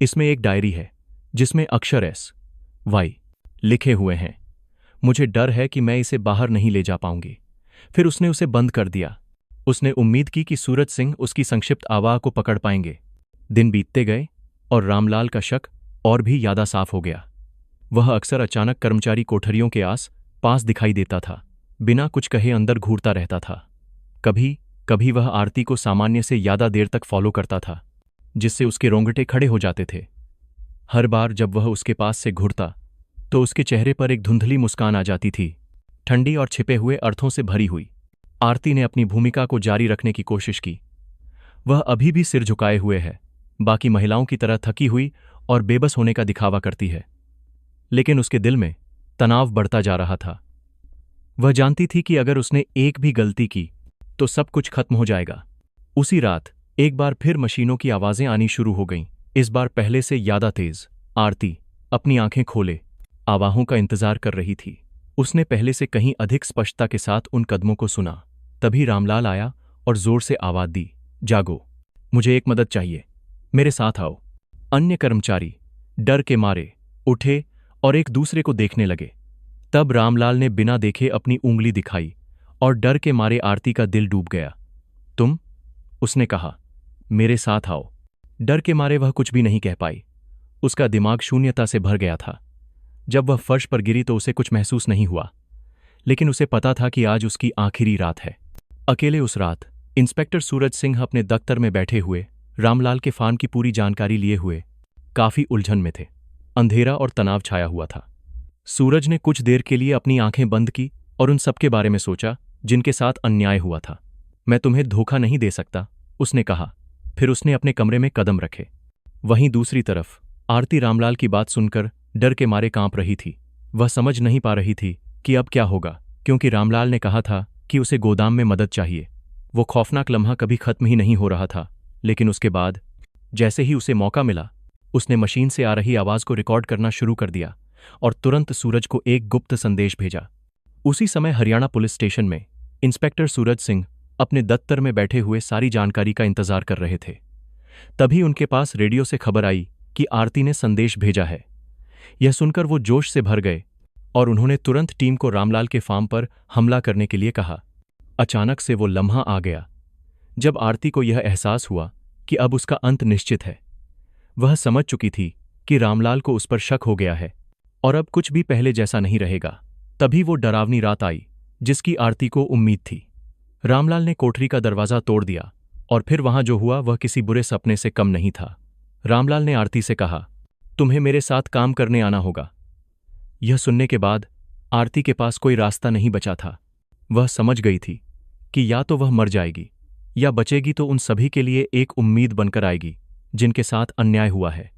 इसमें एक डायरी है जिसमें अक्षर S.Y. लिखे हुए हैं। मुझे डर है कि मैं इसे बाहर नहीं ले जा पाऊंगी। फिर उसने उसे बंद कर दिया। उसने उम्मीद की कि सूरज सिंह उसकी संक्षिप्त आवाज को पकड़ पाएंगे। दिन बीतते गए और रामलाल का शक और भी ज्यादा साफ हो गया। वह अक्सर अचानक कर्मचारी कोठरियों के आस पास दिखाई देता था, बिना कुछ कहे अंदर घूरता रहता था। कभी कभी वह आरती को सामान्य से ज्यादा देर तक फॉलो करता था, जिससे उसके रोंगटे खड़े हो जाते थे। हर बार जब वह उसके पास से घुरता तो उसके चेहरे पर एक धुंधली मुस्कान आ जाती थी, ठंडी और छिपे हुए अर्थों से भरी हुई। आरती ने अपनी भूमिका को जारी रखने की कोशिश की। वह अभी भी सिर झुकाए हुए है, बाकी महिलाओं की तरह थकी हुई और बेबस होने का दिखावा करती है। लेकिन उसके दिल में तनाव बढ़ता जा रहा था। वह जानती थी कि अगर उसने एक भी गलती की तो सब कुछ खत्म हो जाएगा। उसी रात एक बार फिर मशीनों की आवाजें आनी शुरू हो गईं, इस बार पहले से ज्यादा तेज। आरती अपनी आंखें खोले आवाज़ों का इंतजार कर रही थी। उसने पहले से कहीं अधिक स्पष्टता के साथ उन कदमों को सुना। तभी रामलाल आया और जोर से आवाज दी, जागो, मुझे एक मदद चाहिए, मेरे साथ आओ। अन्य कर्मचारी डर के मारे उठे और एक दूसरे को देखने लगे। तब रामलाल ने बिना देखे अपनी उंगली दिखाई और डर के मारे आरती का दिल डूब गया। तुम? उसने कहा, मेरे साथ आओ। डर के मारे वह कुछ भी नहीं कह पाई। उसका दिमाग शून्यता से भर गया था। जब वह फर्श पर गिरी तो उसे कुछ महसूस नहीं हुआ, लेकिन उसे पता था कि आज उसकी आखिरी रात है। अकेले उस रात इंस्पेक्टर सूरज सिंह अपने दफ्तर में बैठे हुए रामलाल के फार्म की पूरी जानकारी लिए हुए काफी उलझन में थे। अंधेरा और तनाव छाया हुआ था। सूरज ने कुछ देर के लिए अपनी आंखें बंद की और उन सबके बारे में सोचा जिनके साथ अन्याय हुआ था। मैं तुम्हें धोखा नहीं दे सकता, उसने कहा। फिर उसने अपने कमरे में कदम रखे। वहीं दूसरी तरफ आरती रामलाल की बात सुनकर डर के मारे कांप रही थी। वह समझ नहीं पा रही थी कि अब क्या होगा, क्योंकि रामलाल ने कहा था कि उसे गोदाम में मदद चाहिए। वो खौफनाक लम्हा कभी खत्म ही नहीं हो रहा था। लेकिन उसके बाद जैसे ही उसे मौका मिला, उसने मशीन से आ रही आवाज को रिकॉर्ड करना शुरू कर दिया और तुरंत सूरज को एक गुप्त संदेश भेजा। उसी समय हरियाणा पुलिस स्टेशन में इंस्पेक्टर सूरज सिंह अपने दफ्तर में बैठे हुए सारी जानकारी का इंतजार कर रहे थे। तभी उनके पास रेडियो से खबर आई कि आरती ने संदेश भेजा है। यह सुनकर वो जोश से भर गए और उन्होंने तुरंत टीम को रामलाल के फार्म पर हमला करने के लिए कहा। अचानक से वो लम्हा आ गया जब आरती को यह एहसास हुआ कि अब उसका अंत निश्चित है। वह समझ चुकी थी कि रामलाल को उस पर शक हो गया है और अब कुछ भी पहले जैसा नहीं रहेगा। तभी वो डरावनी रात आई जिसकी आरती को उम्मीद थी। रामलाल ने कोठरी का दरवाजा तोड़ दिया और फिर वहां जो हुआ वह किसी बुरे सपने से कम नहीं था। रामलाल ने आरती से कहा, तुम्हें मेरे साथ काम करने आना होगा। यह सुनने के बाद आरती के पास कोई रास्ता नहीं बचा था। वह समझ गई थी कि या तो वह मर जाएगी या बचेगी तो उन सभी के लिए एक उम्मीद बनकर आएगी जिनके साथ अन्याय हुआ है।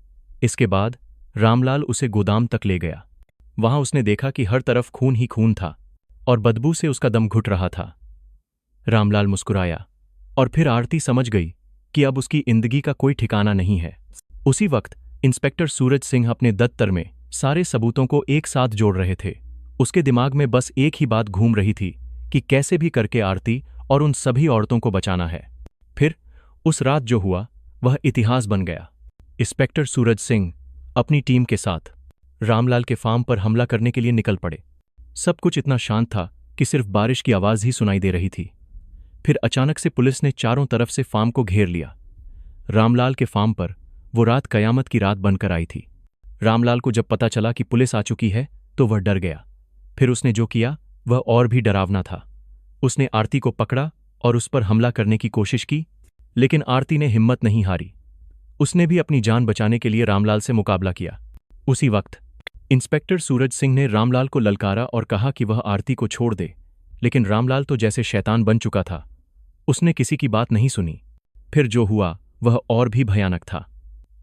इसके बाद रामलाल उसे गोदाम तक ले गया। वहां उसने देखा कि हर तरफ खून ही खून था और बदबू से उसका दम घुट रहा था। रामलाल मुस्कुराया और फिर आरती समझ गई कि अब उसकी जिंदगी का कोई ठिकाना नहीं है। उसी वक्त इंस्पेक्टर सूरज सिंह अपने दफ्तर में सारे सबूतों को एक साथ जोड़ रहे थे। उसके दिमाग में बस एक ही बात घूम रही थी कि कैसे भी करके आरती और उन सभी औरतों को बचाना है। फिर उस रात जो हुआ वह इतिहास बन गया। इंस्पेक्टर सूरज सिंह अपनी टीम के साथ रामलाल के फार्म पर हमला करने के लिए निकल पड़े। सब कुछ इतना शांत था कि सिर्फ बारिश की आवाज ही सुनाई दे रही थी। फिर अचानक से पुलिस ने चारों तरफ से फार्म को घेर लिया। रामलाल के फार्म पर वो रात कयामत की रात बनकर आई थी। रामलाल को जब पता चला कि पुलिस आ चुकी है तो वह डर गया। फिर उसने जो किया वह और भी डरावना था। उसने आरती को पकड़ा और उस पर हमला करने की कोशिश की, लेकिन आरती ने हिम्मत नहीं हारी। उसने भी अपनी जान बचाने के लिए रामलाल से मुकाबला किया। उसी वक्त इंस्पेक्टर सूरज सिंह ने रामलाल को ललकारा और कहा कि वह आरती को छोड़ दे, लेकिन रामलाल तो जैसे शैतान बन चुका था। उसने किसी की बात नहीं सुनी। फिर जो हुआ वह और भी भयानक था।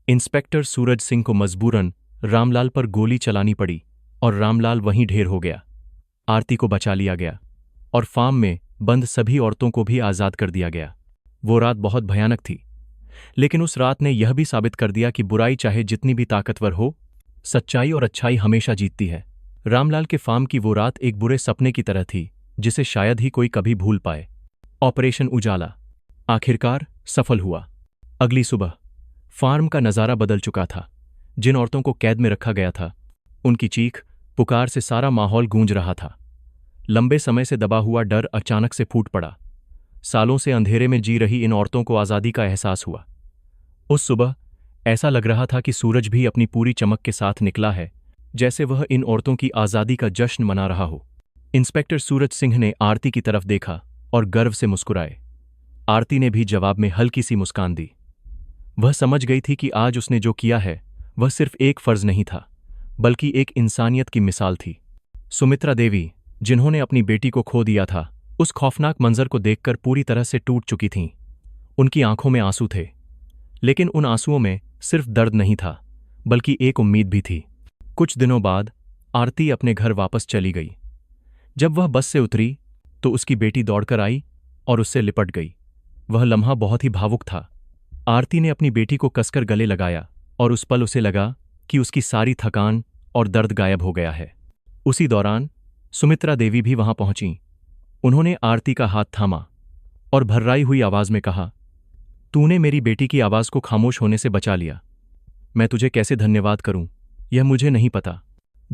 इंस्पेक्टर सूरज सिंह को मजबूरन रामलाल पर गोली चलानी पड़ी और रामलाल वहीं ढेर हो गया। आरती को बचा लिया गया और फार्म में बंद सभी औरतों को भी आज़ाद कर दिया गया। वो रात बहुत भयानक थी, लेकिन उस रात ने यह भी साबित कर दिया कि बुराई चाहे जितनी भी ताकतवर हो, सच्चाई और अच्छाई हमेशा जीतती है। रामलाल के फार्म की वो रात एक बुरे सपने की तरह थी जिसे शायद ही कोई कभी भूल पाए। ऑपरेशन उजाला आखिरकार सफल हुआ। अगली सुबह फार्म का नज़ारा बदल चुका था। जिन औरतों को कैद में रखा गया था उनकी चीख पुकार से सारा माहौल गूंज रहा था। लंबे समय से दबा हुआ डर अचानक से फूट पड़ा। सालों से अंधेरे में जी रही इन औरतों को आज़ादी का एहसास हुआ। उस सुबह ऐसा लग रहा था कि सूरज भी अपनी पूरी चमक के साथ निकला है, जैसे वह इन औरतों की आज़ादी का जश्न मना रहा हो। इंस्पेक्टर सूरज सिंह ने आरती की तरफ देखा और गर्व से मुस्कुराए। आरती ने भी जवाब में हल्की सी मुस्कान दी। वह समझ गई थी कि आज उसने जो किया है वह सिर्फ एक फर्ज नहीं था, बल्कि एक इंसानियत की मिसाल थी। सुमित्रा देवी, जिन्होंने अपनी बेटी को खो दिया था, उस खौफनाक मंजर को देखकर पूरी तरह से टूट चुकी थीं। उनकी आंखों में आंसू थे, लेकिन उन आंसुओं में सिर्फ दर्द नहीं था, बल्कि एक उम्मीद भी थी। कुछ दिनों बाद आरती अपने घर वापस चली गई। जब वह बस से उतरी तो उसकी बेटी दौड़कर आई और उससे लिपट गई। वह लम्हा बहुत ही भावुक था। आरती ने अपनी बेटी को कसकर गले लगाया और उस पल उसे लगा कि उसकी सारी थकान और दर्द गायब हो गया है। उसी दौरान सुमित्रा देवी भी वहां पहुंची। उन्होंने आरती का हाथ थामा और भर्राई हुई आवाज में कहा, तूने मेरी बेटी की आवाज को खामोश होने से बचा लिया। मैं तुझे कैसे धन्यवाद करूं, यह मुझे नहीं पता।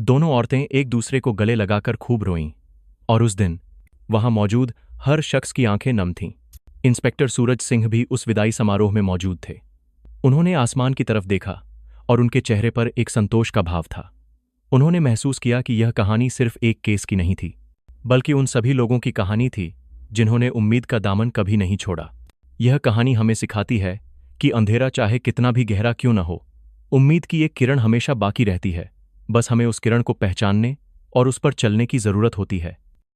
दोनों औरतें एक दूसरे को गले लगाकर खूब रोईं। और उस दिन वहां मौजूद हर शख्स की आंखें नम थीं। इंस्पेक्टर सूरज सिंह भी उस विदाई समारोह में मौजूद थे। उन्होंने आसमान की तरफ देखा और उनके चेहरे पर एक संतोष का भाव था। उन्होंने महसूस किया कि यह कहानी सिर्फ एक केस की नहीं थी, बल्कि उन सभी लोगों की कहानी थी जिन्होंने उम्मीद का दामन कभी नहीं छोड़ा। यह कहानी हमें सिखाती है कि अंधेरा चाहे कितना भी गहरा क्यों न हो, उम्मीद की एक किरण हमेशा बाकी रहती है। बस हमें उस किरण को पहचानने और उस पर चलने की जरूरत होती है।